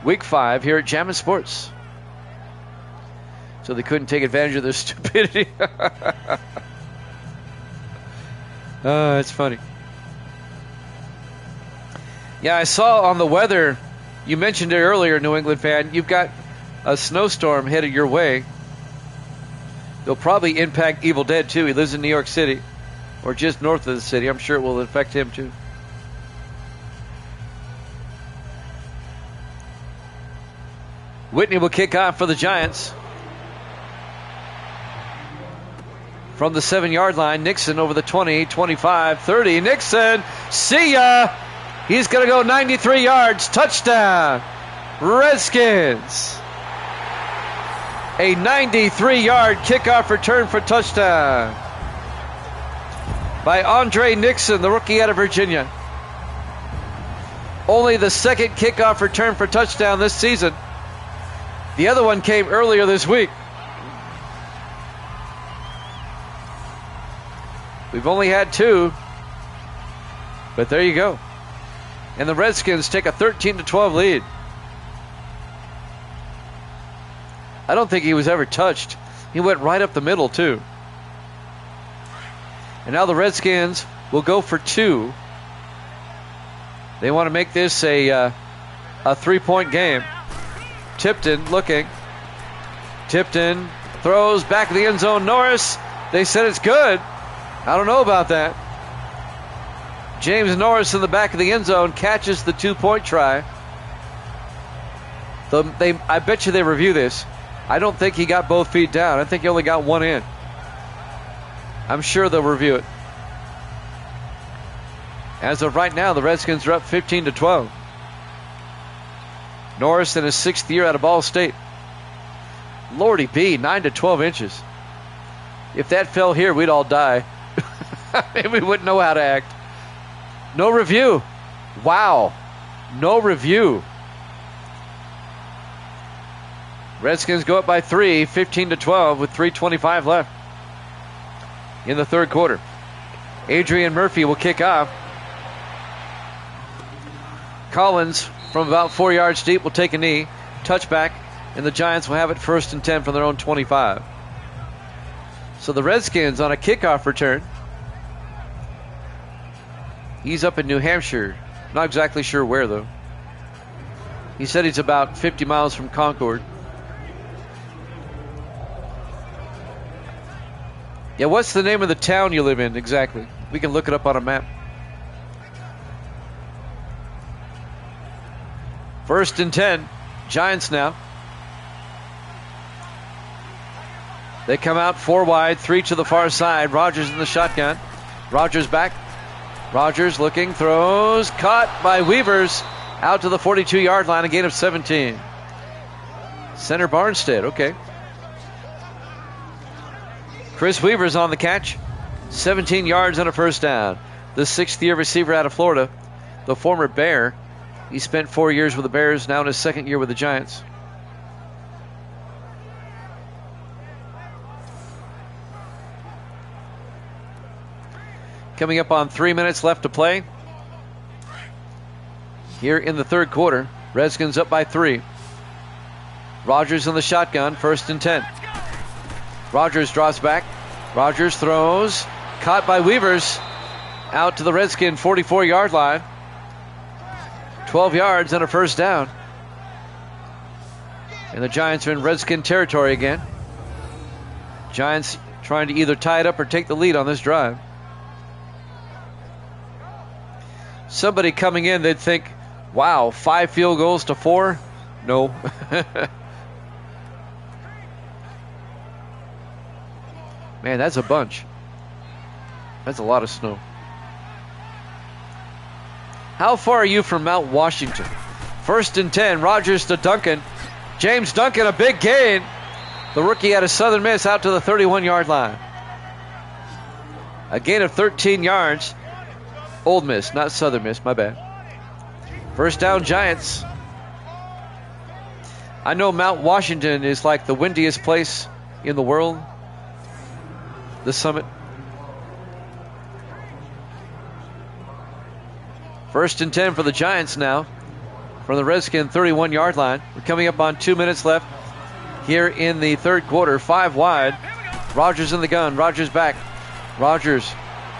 Week 5 here at Jammin' Sports. so they couldn't take advantage of their stupidity. It's funny. Yeah, I saw on the weather, you mentioned it earlier, New England fan, you've got a snowstorm headed your way. It'll probably impact Evil Dead too. He lives in New York City, or just north of the city. I'm sure it will affect him too. Whitney will kick off for the Giants. From the 7-yard line, Nixon over the 20, 25, 30. Nixon, see ya! He's going to go 93 yards. Touchdown, Redskins. A 93-yard kickoff return for touchdown by Andre Nixon, the rookie out of Virginia. Only the second kickoff return for touchdown this season. The other one came earlier this week. We've only had 2, but there you go. And the Redskins take a 13-12 lead. I don't think he was ever touched. He went right up the middle, too. And now the Redskins will go for 2. They want to make this a 3-point game. Tipton looking. Tipton throws back of the end zone. Norris, they said it's good. I don't know about that. James Norris in the back of the end zone catches the 2-point try. I bet you they review this. I don't think he got both feet down. I think he only got one in. I'm sure they'll review it. As of right now, the Redskins are up 15-12. Norris in his 6th year out of Ball State. Lordy B, 9-12 inches. If that fell here, we'd all die. We wouldn't know how to act. No review. Wow. No review. Redskins go up by 3, 15-12 with 3:25 left in the third quarter. Adrian Murphy will kick off. Collins from about 4 yards deep will take a knee. Touchback, and the Giants will have it 1st and 10 from their own 25. So the Redskins on a kickoff return. He's up in New Hampshire. Not exactly sure where, though. He said he's about 50 miles from Concord. Yeah, what's the name of the town you live in exactly? We can look it up on a map. 1st and 10. Giants now. They come out 4 wide, 3 to the far side. Rodgers in the shotgun. Rodgers back. Rodgers looking, throws, caught by Weavers. Out to the 42-yard line, a gain of 17. Center Barnstead, okay. Chris Weaver's on the catch. 17 yards and a first down. The 6th-year receiver out of Florida, the former Bear. He spent 4 years with the Bears, now in his 2nd year with the Giants. Coming up on 3 minutes left to play. Here in the third quarter, Redskins up by 3. Rodgers in the shotgun, 1st and 10. Rodgers drops back. Rodgers throws. Caught by Weavers. Out to the Redskin 44-yard line. 12 yards and a first down. And the Giants are in Redskin territory again. Giants trying to either tie it up or take the lead on this drive. Somebody coming in, they'd think, wow, 5 field goals to 4? No. Man, that's a bunch. That's a lot of snow. How far are you from Mount Washington? 1st and 10, Rodgers to Duncan. James Duncan, a big gain. The rookie out of Southern Miss out to the 31-yard line. A gain of 13 yards. Old Miss, not Southern Miss, my bad. First down, Giants. I know Mount Washington is like the windiest place in the world. The summit. 1st and 10 for the Giants now. From the Redskin 31-yard line. We're coming up on 2 minutes left here in the third quarter. 5 wide. Rogers in the gun. Rogers back. Rogers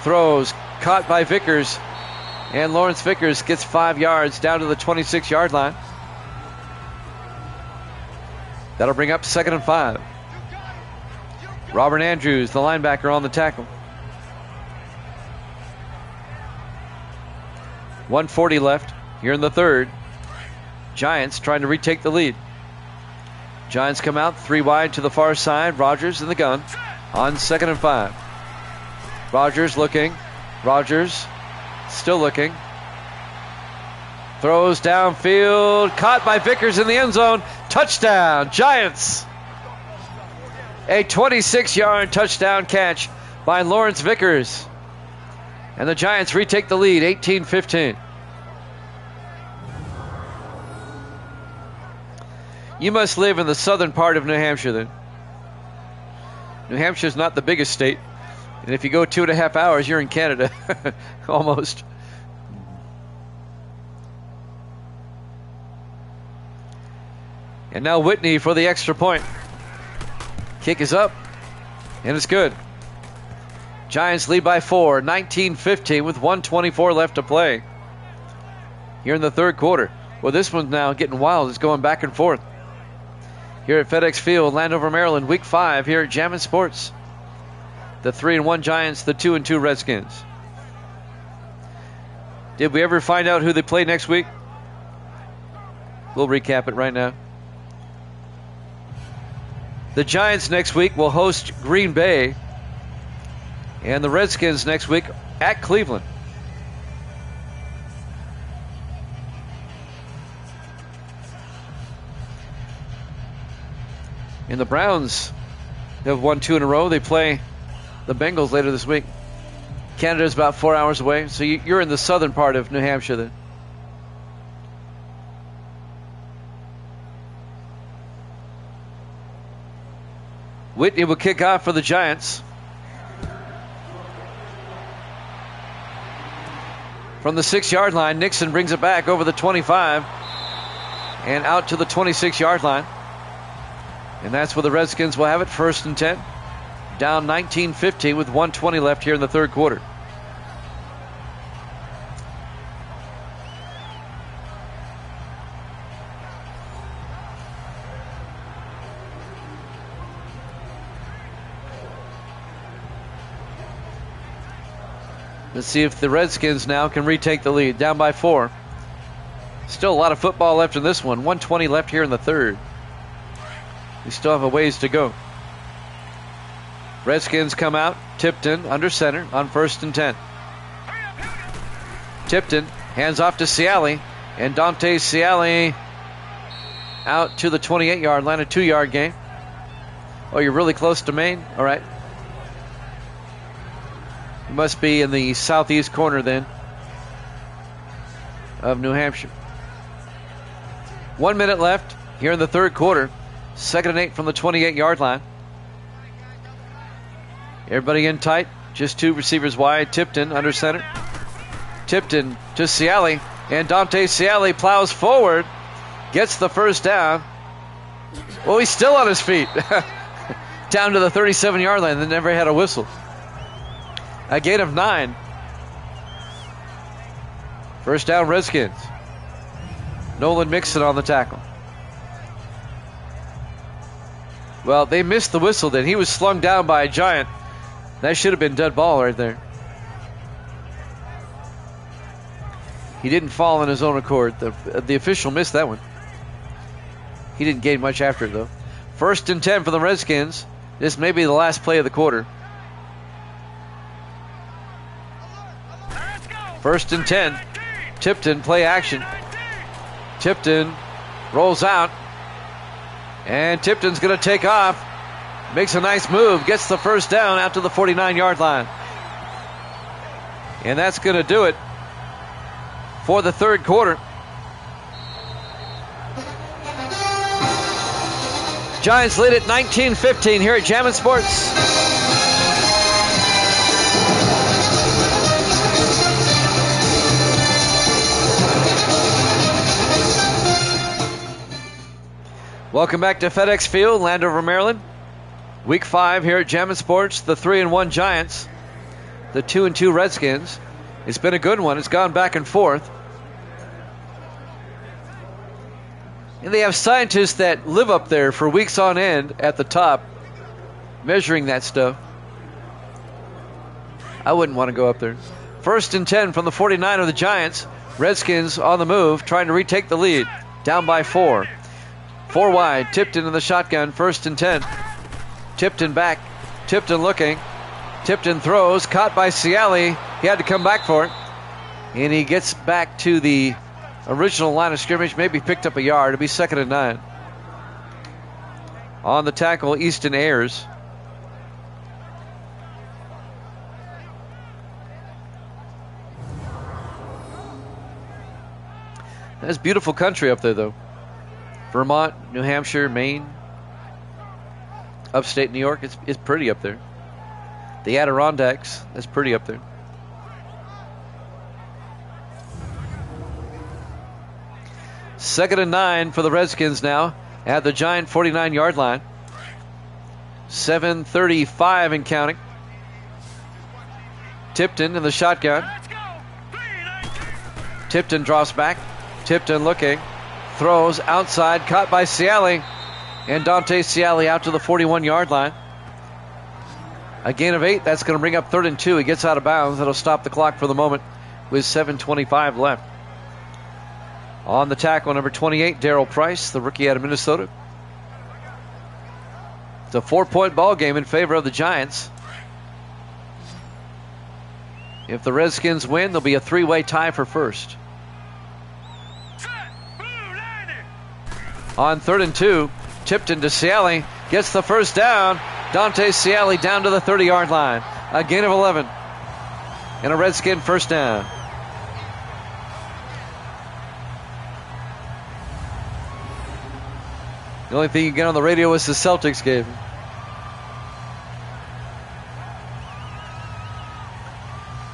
throws. Caught by Vickers. And Lawrence Vickers gets 5 yards down to the 26-yard line. That'll bring up 2nd and 5. Robert Andrews, the linebacker, on the tackle. 1:40 left here in the third. Giants trying to retake the lead. Giants come out 3 wide to the far side. Rogers in the gun on 2nd and 5. Rogers looking. Rogers still looking. Throws downfield. Caught by Vickers in the end zone. Touchdown, Giants. A 26-yard touchdown catch by Lawrence Vickers. And the Giants retake the lead, 18-15. You must live in the southern part of New Hampshire then. New Hampshire's not the biggest state. And if you go 2.5 hours, you're in Canada. Almost. And now Whitney for the extra point. Kick is up. And it's good. Giants lead by 4, 19-15 with 1:24 left to play. Here in the third quarter. Well, this one's now getting wild. It's going back and forth. Here at FedEx Field, Landover, Maryland, Week 5 here at Jammin' Sports. The 3-1 Giants, the 2-2 Redskins. Did we ever find out who they play next week? We'll recap it right now. The Giants next week will host Green Bay. And the Redskins next week at Cleveland. And the Browns have won 2 in a row. They play the Bengals later this week. Canada's about 4 hours away, so you're in the southern part of New Hampshire then. Whitney will kick off for the Giants. From the 6-yard line, Nixon brings it back over the 25 and out to the 26-yard line. And that's where the Redskins will have it, 1st and 10. Down 19-15 with 1:20 left here in the third quarter. Let's see if the Redskins now can retake the lead. Down by 4. Still a lot of football left in this one. 1:20 left here in the third. We still have a ways to go. Redskins come out. Tipton under center on 1st and 10. Tipton hands off to Ciali. And Dante Ciali out to the 28-yard line, a 2-yard gain. Oh, you're really close to Maine? All right. You must be in the southeast corner then of New Hampshire. 1 minute left here in the third quarter. 2nd and 8 from the 28-yard line. Everybody in tight. Just 2 receivers wide. Tipton under center. Tipton to Ciali. And Dante Ciali plows forward. Gets the first down. Well, he's still on his feet. Down to the 37-yard line. They never had a whistle. A gain of 9. First down, Redskins. Nolan Mixon on the tackle. Well, they missed the whistle then. He was slung down by a Giant. That should have been dead ball right there. He didn't fall on his own accord. The official missed that one. He didn't gain much after it, though. 1st and 10 for the Redskins. This may be the last play of the quarter. 1st and 10. Tipton, play action. Tipton rolls out. And Tipton's going to take off. Makes a nice move. Gets the first down out to the 49-yard line. And that's going to do it for the third quarter. Giants lead at 19-15 here at Jammin' Sports. Welcome back to FedEx Field, Landover, Maryland. Week 5 here at Jammin' Sports. The 3-1 Giants, the 2-2 Redskins. It's been a good one. It's gone back and forth. And they have scientists that live up there for weeks on end at the top, measuring that stuff. I wouldn't want to go up there. 1st and 10 from the 49 of the Giants. Redskins on the move, trying to retake the lead. Down by 4. 4 wide. Tipton in the shotgun. 1st and 10. Tipton back. Tipton looking. Tipton throws. Caught by Ciali. He had to come back for it. And he gets back to the original line of scrimmage. Maybe picked up a yard. It'll be 2nd and 9. On the tackle, Easton Ayers. That's beautiful country up there, though. Vermont, New Hampshire, Maine, upstate New York. It's pretty up there. The Adirondacks, that's pretty up there. Second and 9 for the Redskins now at the Giant 49-yard line. 7:35 and counting. Tipton in the shotgun. Tipton drops back. Tipton looking. Throws outside. Caught by Ciali. And Dante Ciali out to the 41-yard line. A gain of 8. That's going to bring up 3rd and 2. He gets out of bounds. That'll stop the clock for the moment with 7:25 left. On the tackle, number 28, Darrell Price, the rookie out of Minnesota. It's a 4-point ball game in favor of the Giants. If the Redskins win, there'll be a 3-way tie for first. On 3rd and 2, Tipton to Ciali, gets the first down. Dante Ciali down to the 30-yard line. A gain of 11. And a Redskin first down. The only thing you get on the radio was the Celtics game.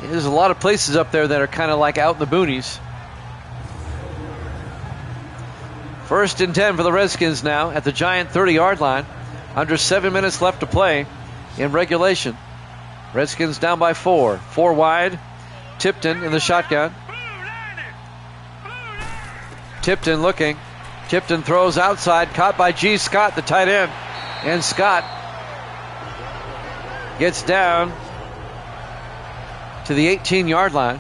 There's a lot of places up there that are kind of like out in the boonies. 1st and 10 for the Redskins now at the Giant 30-yard line. Under 7 minutes left to play in regulation. Redskins down by 4. 4 wide. Tipton in the shotgun. Tipton looking. Tipton throws outside. Caught by G. Scott, the tight end. And Scott gets down to the 18-yard line.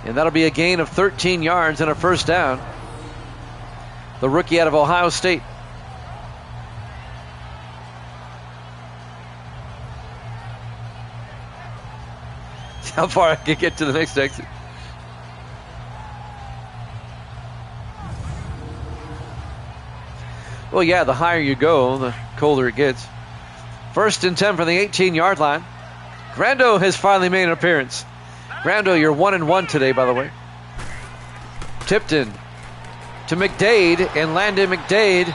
And that'll be a gain of 13 yards and a first down. The rookie out of Ohio State. How far I can get to the next exit. Well, yeah, the higher you go, the colder it gets. 1st and 10 from the 18-yard line. Grando has finally made an appearance. Grando, you're 1-1 today, by the way. Tipton to McDade, and Landon McDade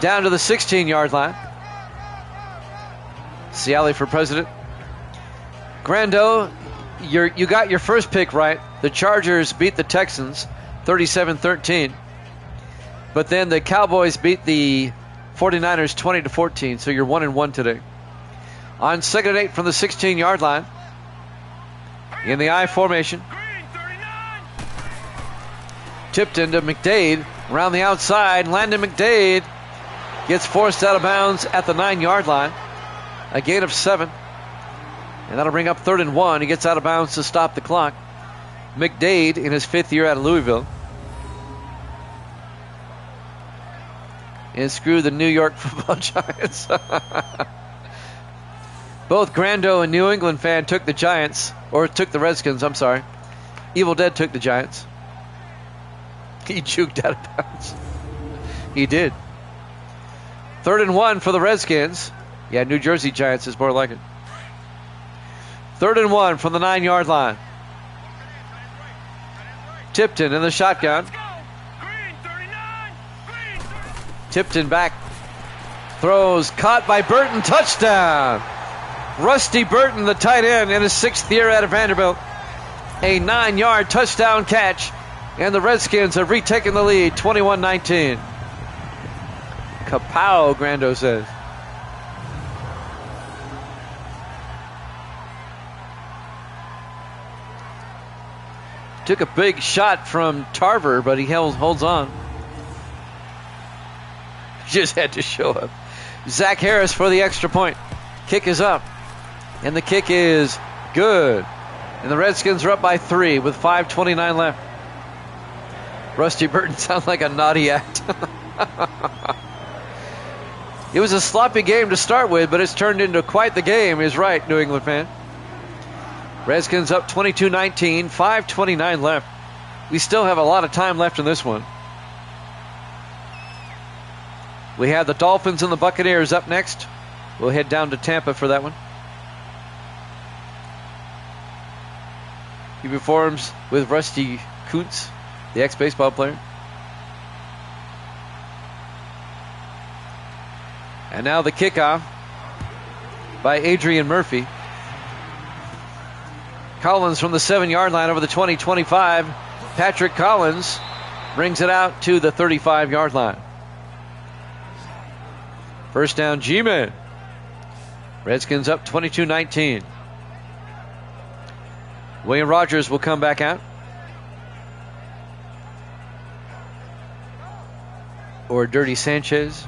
down to the 16-yard line. Ciali for president. Grando, you got your first pick right. The Chargers beat the Texans 37-13. But then the Cowboys beat the 49ers 20-14, so you're 1-1 today. On 2nd and 8 from the 16-yard line. In the I formation. Tipton to McDade. Around the outside. Landon McDade gets forced out of bounds at the 9-yard line. A gain of 7. And that'll bring up 3rd and 1. He gets out of bounds to stop the clock. McDade in his 5th year out of Louisville. And screw the New York Football Giants. Both Grando and New England fan took the Giants, or took the Redskins, I'm sorry. Evil Dead took the Giants. He juked out of bounds. He did. 3rd and 1 for the Redskins. Yeah, New Jersey Giants is more like it. 3rd and 1 from the 9-yard line. Tipton in the shotgun. Tipton back. Throws. Caught by Burton. Touchdown. Rusty Burton, the tight end, in his 6th year out of Vanderbilt. A 9-yard touchdown catch And the Redskins have retaken the lead, 21-19. Kapow, Grando says. Took a big shot from Tarver, but he holds on. Just had to show up. Zach Harris for the extra point. Kick is up. And the kick is good. And the Redskins are up by 3 with 5:29 left. Rusty Burton sounds like a naughty act. It was a sloppy game to start with, but it's turned into quite the game. He's right, New England fan. Redskins up 22-19, 5:29 left. We still have a lot of time left in this one. We have the Dolphins and the Buccaneers up next. We'll head down to Tampa for that one. He performs with Rusty Kuntz, the ex-baseball player. And now the kickoff by Adrian Murphy. Collins from the 7-yard line over the 20-25. Patrick Collins brings it out to the 35-yard line. First down, G-Man. Redskins up 22-19. William Rogers will come back out. Or Dirty Sanchez.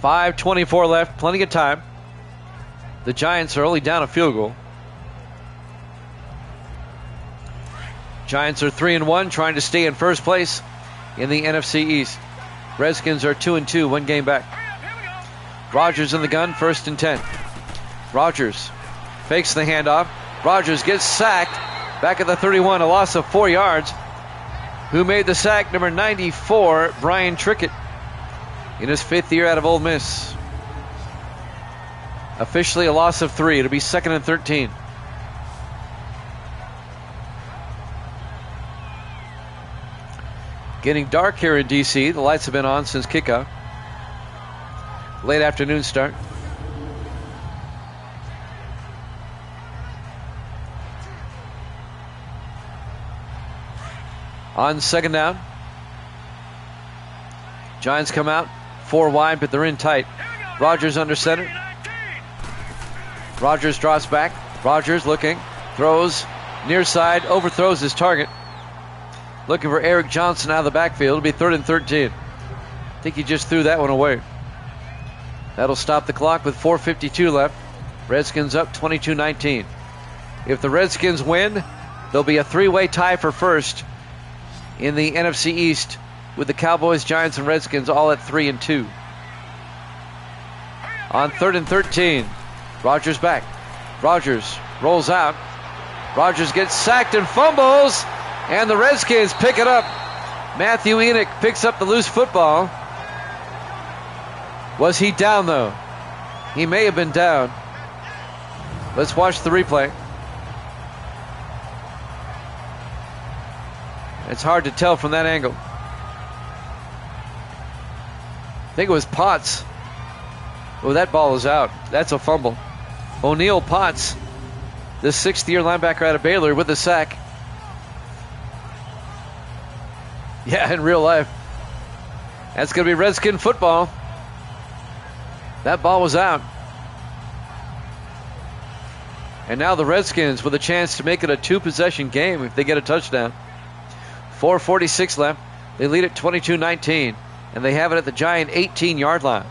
.5:24 left, plenty of time. The Giants are only down a field goal. Giants are 3-1, trying to stay in first place in the NFC East. Redskins are 2-2, one game back. Rogers in the gun, 1st and 10. Rogers fakes the handoff. Rogers gets sacked back at the 31, a loss of 4 yards. Who made the sack? Number 94, Brian Trickett, in his 5th year out of Ole Miss. Officially a loss of 3. It'll be 2nd and 13. Getting dark here in D.C. The lights have been on since kickoff. Late afternoon start. On 2nd down. Giants come out 4 wide, but they're in tight. Rogers under center. Rogers drops back. Rogers looking. Throws near side. Overthrows his target. Looking for Eric Johnson out of the backfield. It'll be 3rd and 13. I think he just threw that one away. That'll stop the clock with 4:52 left. Redskins up 22-19. If the Redskins win, there'll be a 3-way tie for first in the NFC East, with the Cowboys, Giants, and Redskins all at 3 and 2. On 3rd and 13, Rogers back. Rogers rolls out. Rogers gets sacked and fumbles, and the Redskins pick it up. Matthew Enoch picks up the loose football. Was he down, though? He may have been down. Let's watch the replay. It's hard to tell from that angle. I think it was Potts. Oh, that ball is out. That's a fumble. O'Neal Potts, the 6th-year linebacker out of Baylor, with the sack. Yeah, in real life. That's going to be Redskin football. That ball was out. And now the Redskins with a chance to make it a 2-possession game if they get a touchdown. 4:46 left. They lead at 22-19. And they have it at the Giant 18-yard line.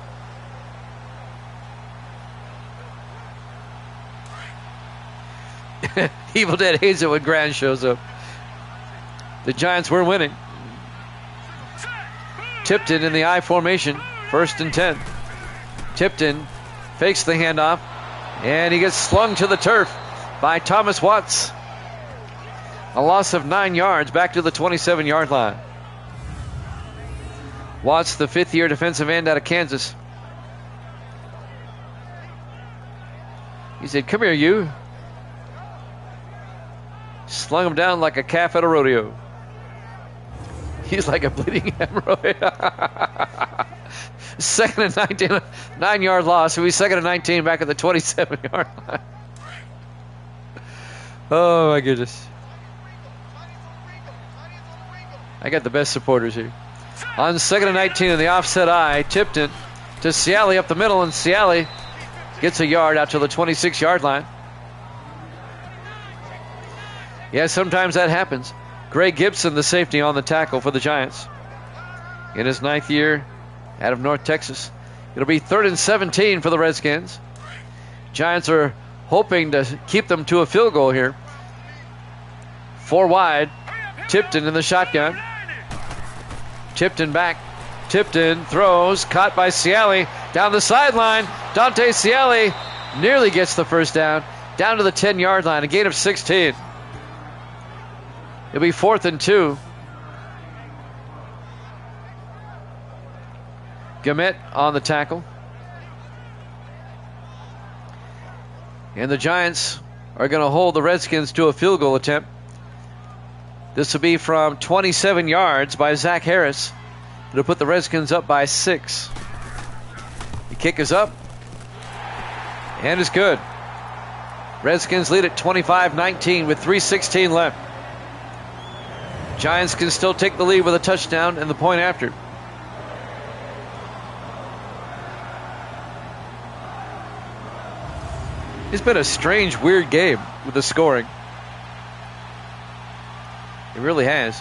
Evil Dead hates it when Grand shows up. The Giants were winning. Tipton in the I formation. 1st and 10. Tipton fakes the handoff, and he gets slung to the turf by Thomas Watts. A loss of 9 yards back to the 27-yard line. Watts, the 5th-year defensive end out of Kansas. He said, "Come here, you." Slung him down like a calf at a rodeo. He's like a bleeding hemorrhoid. Second and 19, 9-yard loss. We'll be second and 19 back at the 27-yard line. Oh, my goodness. I got the best supporters here. On second and 19 in the offset eye, Tipton to Ciali up the middle, and Ciali gets a yard out to the 26-yard line. Yeah, sometimes that happens. Greg Gibson, the safety, on the tackle for the Giants. In his 9th year out of North Texas. It'll be 3rd and 17 for the Redskins. Giants are hoping to keep them to a field goal here. 4 wide. Tipton in the shotgun. Tipton back. Tipton throws. Caught by Ciali. Down the sideline. Dante Ciali nearly gets the first down. Down to the 10-yard line. A gain of 16. It'll be 4th and 2. Gamet on the tackle. And the Giants are going to hold the Redskins to a field goal attempt. This will be from 27 yards by Zach Harris. It'll put the Redskins up by 6. The kick is up. And it's good. Redskins lead at 25-19 with 3:16 left. Giants can still take the lead with a touchdown and the point after. It's been a strange, weird game with the scoring. It really has.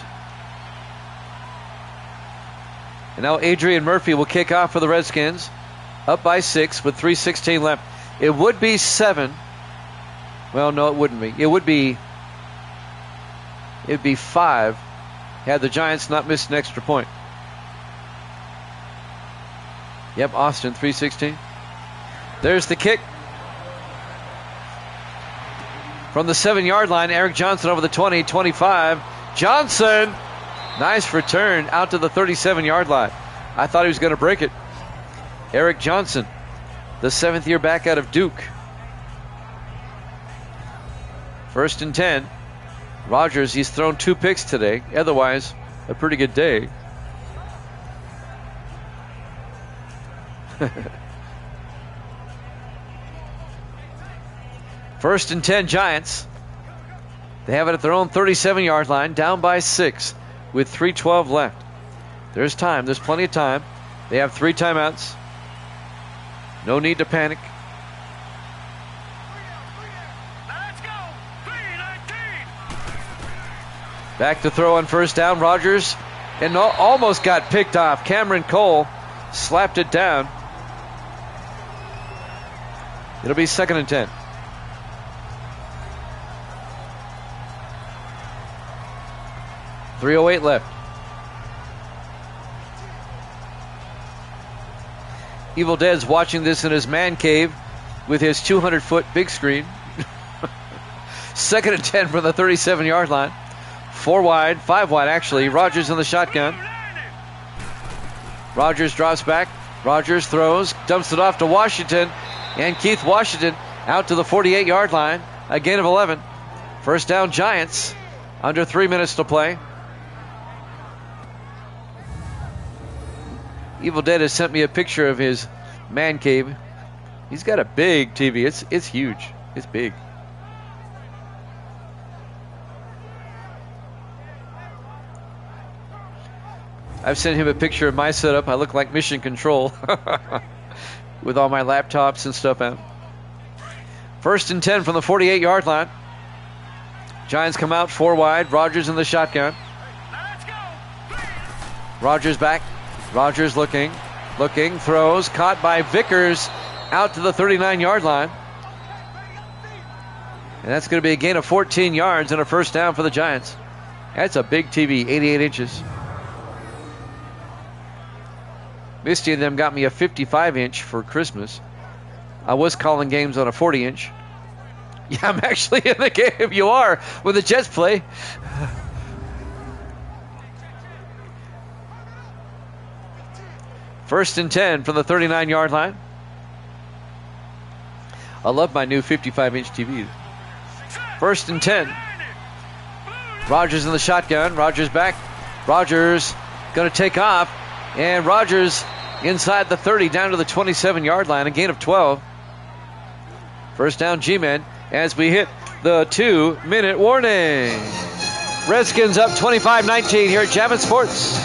And now Adrian Murphy will kick off for the Redskins. Up by 6 with 3:16 left. It would be 7. Well, no, it wouldn't be. It would be 5 had the Giants not missed an extra point. Yep, Austin, 3:16. There's the kick. From the 7-yard line, Eric Johnson over the 20, 25. Johnson! Nice return out to the 37-yard line. I thought he was going to break it. Eric Johnson, the 7th year back out of Duke. 1st and 10. Rogers, he's thrown 2 picks today. Otherwise, a pretty good day. First and 10 Giants. They have it at their own 37-yard line, down by 6 with 3:12 left. There's time. There's plenty of time. They have 3 timeouts. No need to panic. Let's go. 3:19. Back to throw on first down. Rogers and almost got picked off. Cameron Cole slapped it down. It'll be 2nd and 10. .308 left. Evil Dead's watching this in his man cave with his 200-foot big screen. 2nd and 10 from the 37-yard line. 4 wide, 5 wide actually. Rogers in the shotgun. Rogers drops back. Rogers throws, dumps it off to Washington. And Keith Washington out to the 48-yard line. A gain of 11. First down Giants. Under 3 minutes to play. Evil Dead has sent me a picture of his man cave. He's got a big TV. It's huge. It's big. I've sent him a picture of my setup. I look like Mission Control with all my laptops and stuff out. 1st and 10 from the 48-yard line. Giants come out 4 wide. Rogers in the shotgun. Rogers back. Rogers looking, throws, caught by Vickers out to the 39-yard line. And that's going to be a gain of 14 yards and a first down for the Giants. That's a big TV, 88 inches. Misty and them got me a 55-inch for Christmas. I was calling games on a 40-inch. Yeah, I'm actually in the game. You are when the Jets play. First and 10 from the 39-yard line. I love my new 55-inch TV. 1st and 10. Rogers in the shotgun. Rogers back. Rogers going to take off. And Rogers inside the 30 down to the 27-yard line, a gain of 12. First down, G-Men, as we hit the 2-minute warning. Redskins up 25-19 here at Javits Sports.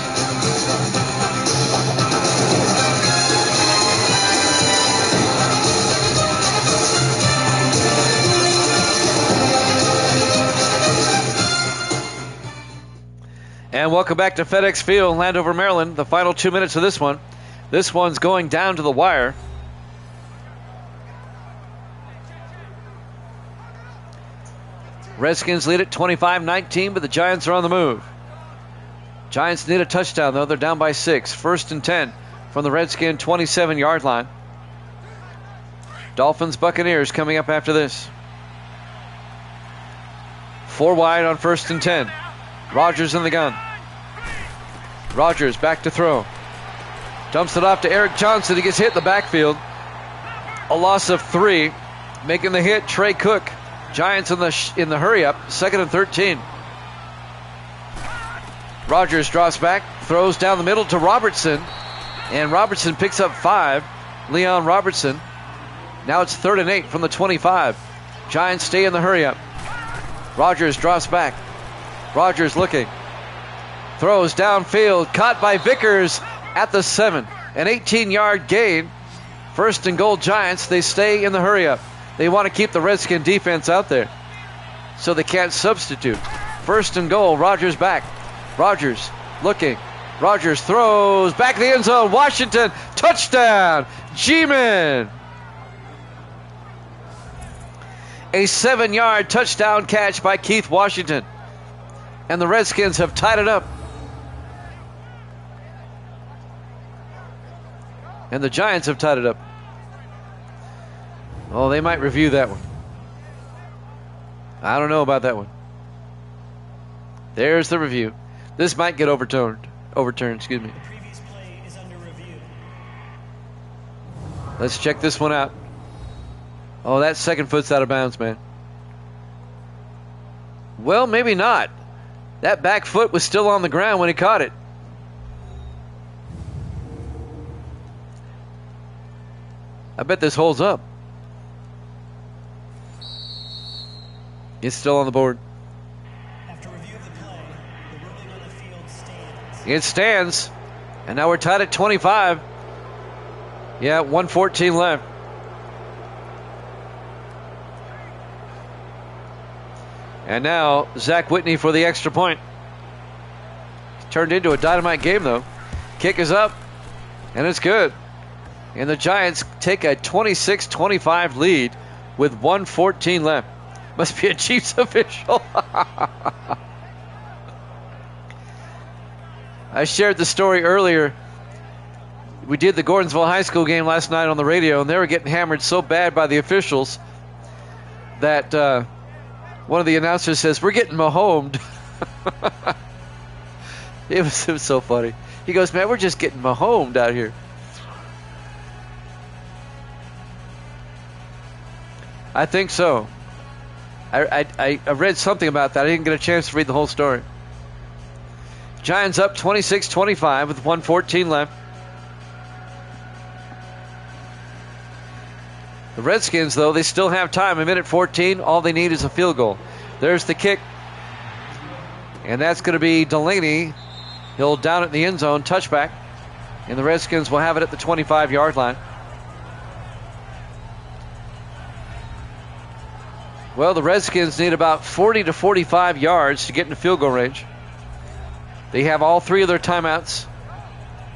And welcome back to FedEx Field, Landover, Maryland. The final 2 minutes of this one. This one's going down to the wire. Redskins lead at 25-19, but the Giants are on the move. Giants need a touchdown, though. They're down by 6. First and 10 from the Redskin 27-yard line. Dolphins, Buccaneers coming up after this. 4 wide on first and 10. Rodgers in the gun. Rodgers back to throw. Dumps it off to Eric Johnson. He gets hit in the backfield. A loss of 3. Making the hit, Trey Cook. Giants in the hurry up. Second and 13. Rodgers drops back. Throws down the middle to Robertson. And Robertson picks up 5. Leon Robertson. Now it's 3rd and 8 from the 25. Giants stay in the hurry up. Rodgers drops back. Rodgers looking. Throws downfield. Caught by Vickers at the 7. An 18-yard gain. First and goal, Giants. They stay in the hurry up. They want to keep the Redskin defense out there, so they can't substitute. First and goal, Rodgers back. Rodgers looking. Rodgers throws back in the end zone. Washington, touchdown. G-Men. A 7-yard touchdown catch by Keith Washington. And the Redskins have tied it up. And the Giants have tied it up. Oh, they might review that one. I don't know about that one. There's the review. This might get overturned, excuse me. The previous play is under review. Let's check this one out. Oh, that second foot's out of bounds, man. Well, maybe not. That back foot was still on the ground when he caught it. I bet this holds up. It's still on the board. After review of the play, the ruling on the field stands. It stands. And now we're tied at 25. Yeah, 1:14 left. And now Zach Whitney for the extra point. Turned into a dynamite game, though. Kick is up, and it's good. And the Giants take a 26-25 lead with 1:14 left. Must be a Chiefs official. I shared the story earlier. We did the Gordonsville High School game last night on the radio, and they were getting hammered so bad by the officials that one of the announcers says, "We're getting mahomed." It was so funny. He goes, "Man, we're just getting mahomed out here." I think so. I read something about that. I didn't get a chance to read the whole story. Giants up 26-25 with 1:14 left. The Redskins, though, they still have time. 1:14. All they need is a field goal. There's the kick. And that's going to be Delaney. He'll down it in the end zone. Touchback. And the Redskins will have it at the 25-yard line. Well, the Redskins need about 40 to 45 yards to get into field goal range. They have all 3 of their timeouts.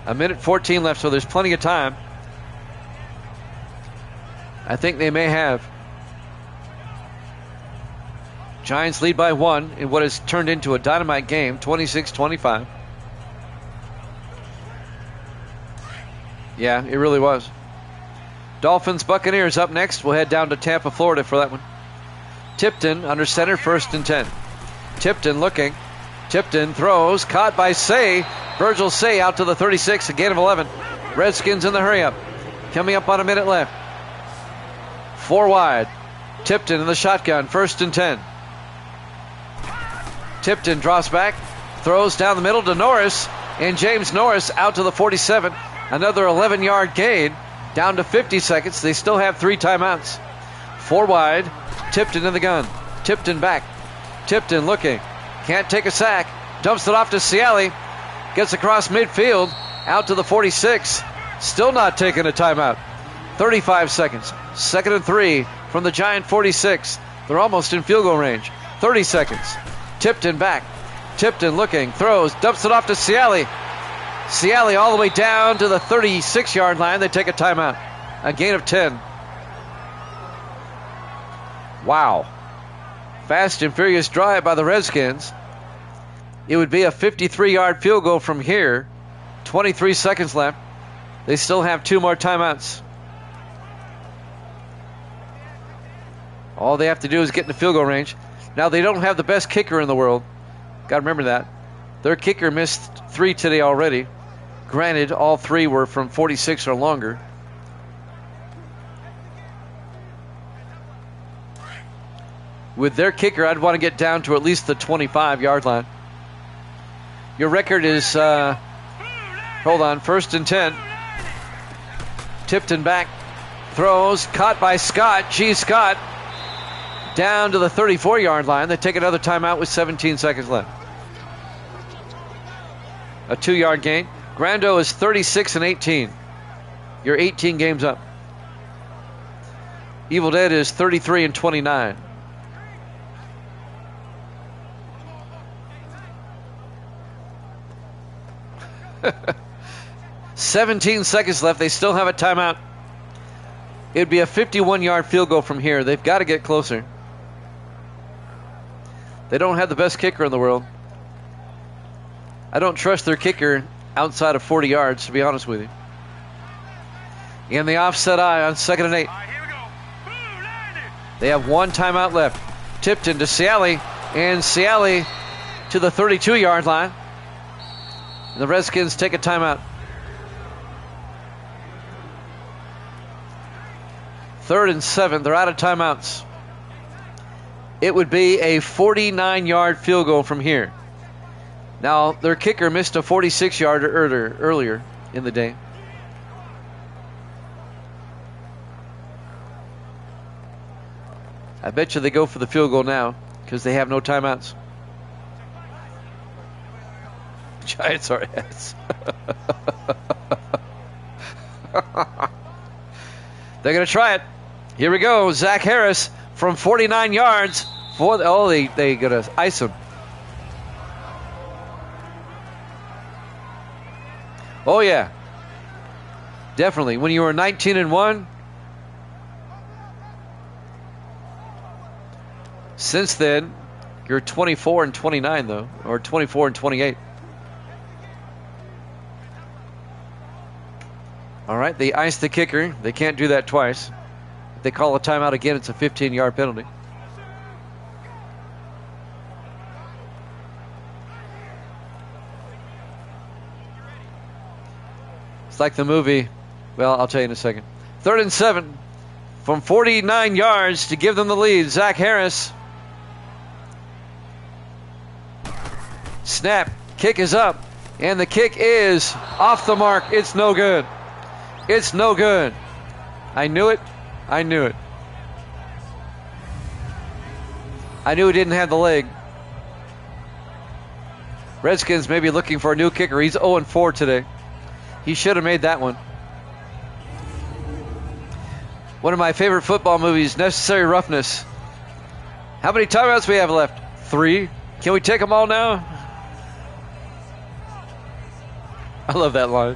1:14 left, so there's plenty of time. I think they may have. Giants lead by 1 in what has turned into a dynamite game, 26-25. Yeah, it really was. Dolphins, Buccaneers up next. We'll head down to Tampa, Florida for that one. Tipton under center, first and 10. Tipton looking. Tipton throws, caught by Say. Virgil Say out to the 36, a gain of 11. Redskins in the hurry up. Coming up on a minute left. 4 wide. Tipton in the shotgun, first and 10. Tipton drops back, throws down the middle to Norris, and James Norris out to the 47. Another 11-yard gain, down to 50 seconds. They still have 3 timeouts. 4 wide, Tipton in the gun. Tipton back. Tipton looking. Can't take a sack. Dumps it off to Ciali. Gets across midfield. Out to the 46. Still not taking a timeout. 35 seconds. 2nd and 3 from the Giant 46. They're almost in field goal range. 30 seconds. Tipton back. Tipton looking. Throws. Dumps it off to Ciali. Ciali all the way down to the 36-yard line. They take a timeout. A gain of 10. Wow. Fast and furious drive by the Redskins. It would be a 53-yard field goal from here. 23 seconds left. They still have 2 more timeouts. All they have to do is get in the field goal range. Now, they don't have the best kicker in the world. Got to remember that. Their kicker missed 3 today already. Granted, all 3 were from 46 or longer. With their kicker, I'd want to get down to at least the 25-yard line. Your record is, hold on, 1st and 10. Tipton back. Throws. Caught by Scott. G. Scott. Down to the 34-yard line. They take another timeout with 17 seconds left. A 2-yard gain. Grando is 36 and 18. You're 18 games up. Evil Dead is 33 and 29. "17 seconds left. They still have a timeout. It'd be a 51-yard field goal from here. They've got to get closer. They don't have the best kicker in the world. I don't trust their kicker outside of 40 yards, to be honest with you. In the offset eye on 2nd and 8. All right, here we go. Blue line it. They have 1 timeout left. Tipton to Ciali, and Ciali to the 32-yard line. And the Redskins take a timeout. 3rd and 7. They're out of timeouts. It would be a 49-yard field goal from here. Now, their kicker missed a 46-yarder earlier in the day. I bet you they go for the field goal now because they have no timeouts. Giants are ass. They're going to try it. Here we go. Zach Harris from 49 yards. They going to ice him. Oh, yeah. Definitely. When you were 19 and 1. Since then, you're 24 and 29, though. Or 24 and 28. All right, they ice the kicker. They can't do that twice. If they call a timeout again, it's a 15-yard penalty. It's like the movie. Well, I'll tell you in a second. 3rd and 7 from 49 yards to give them the lead. Zach Harris. Snap. Kick is up. And the kick is off the mark. It's no good. It's no good. I knew it. I knew it. I knew he didn't have the leg. Redskins may be looking for a new kicker. He's 0-4 today. He should have made that one. One of my favorite football movies, Necessary Roughness. How many timeouts we have left? 3. Can we take them all now? I love that line.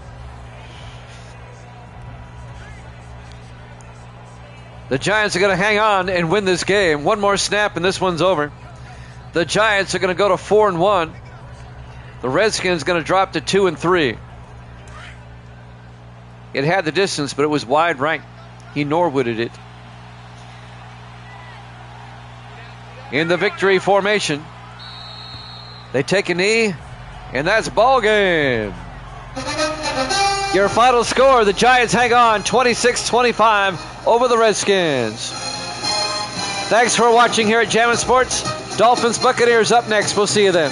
The Giants are going to hang on and win this game. One more snap and this one's over. The Giants are going to go to 4-1. The Redskins are going to drop to 2-3. It had the distance, but it was wide right. He Norwooded it. In the victory formation, they take a knee, and that's ball game. Your final score, the Giants hang on 26-25 over the Redskins. Thanks for watching here at Jammin' Sports. Dolphins Buccaneers up next. We'll see you then.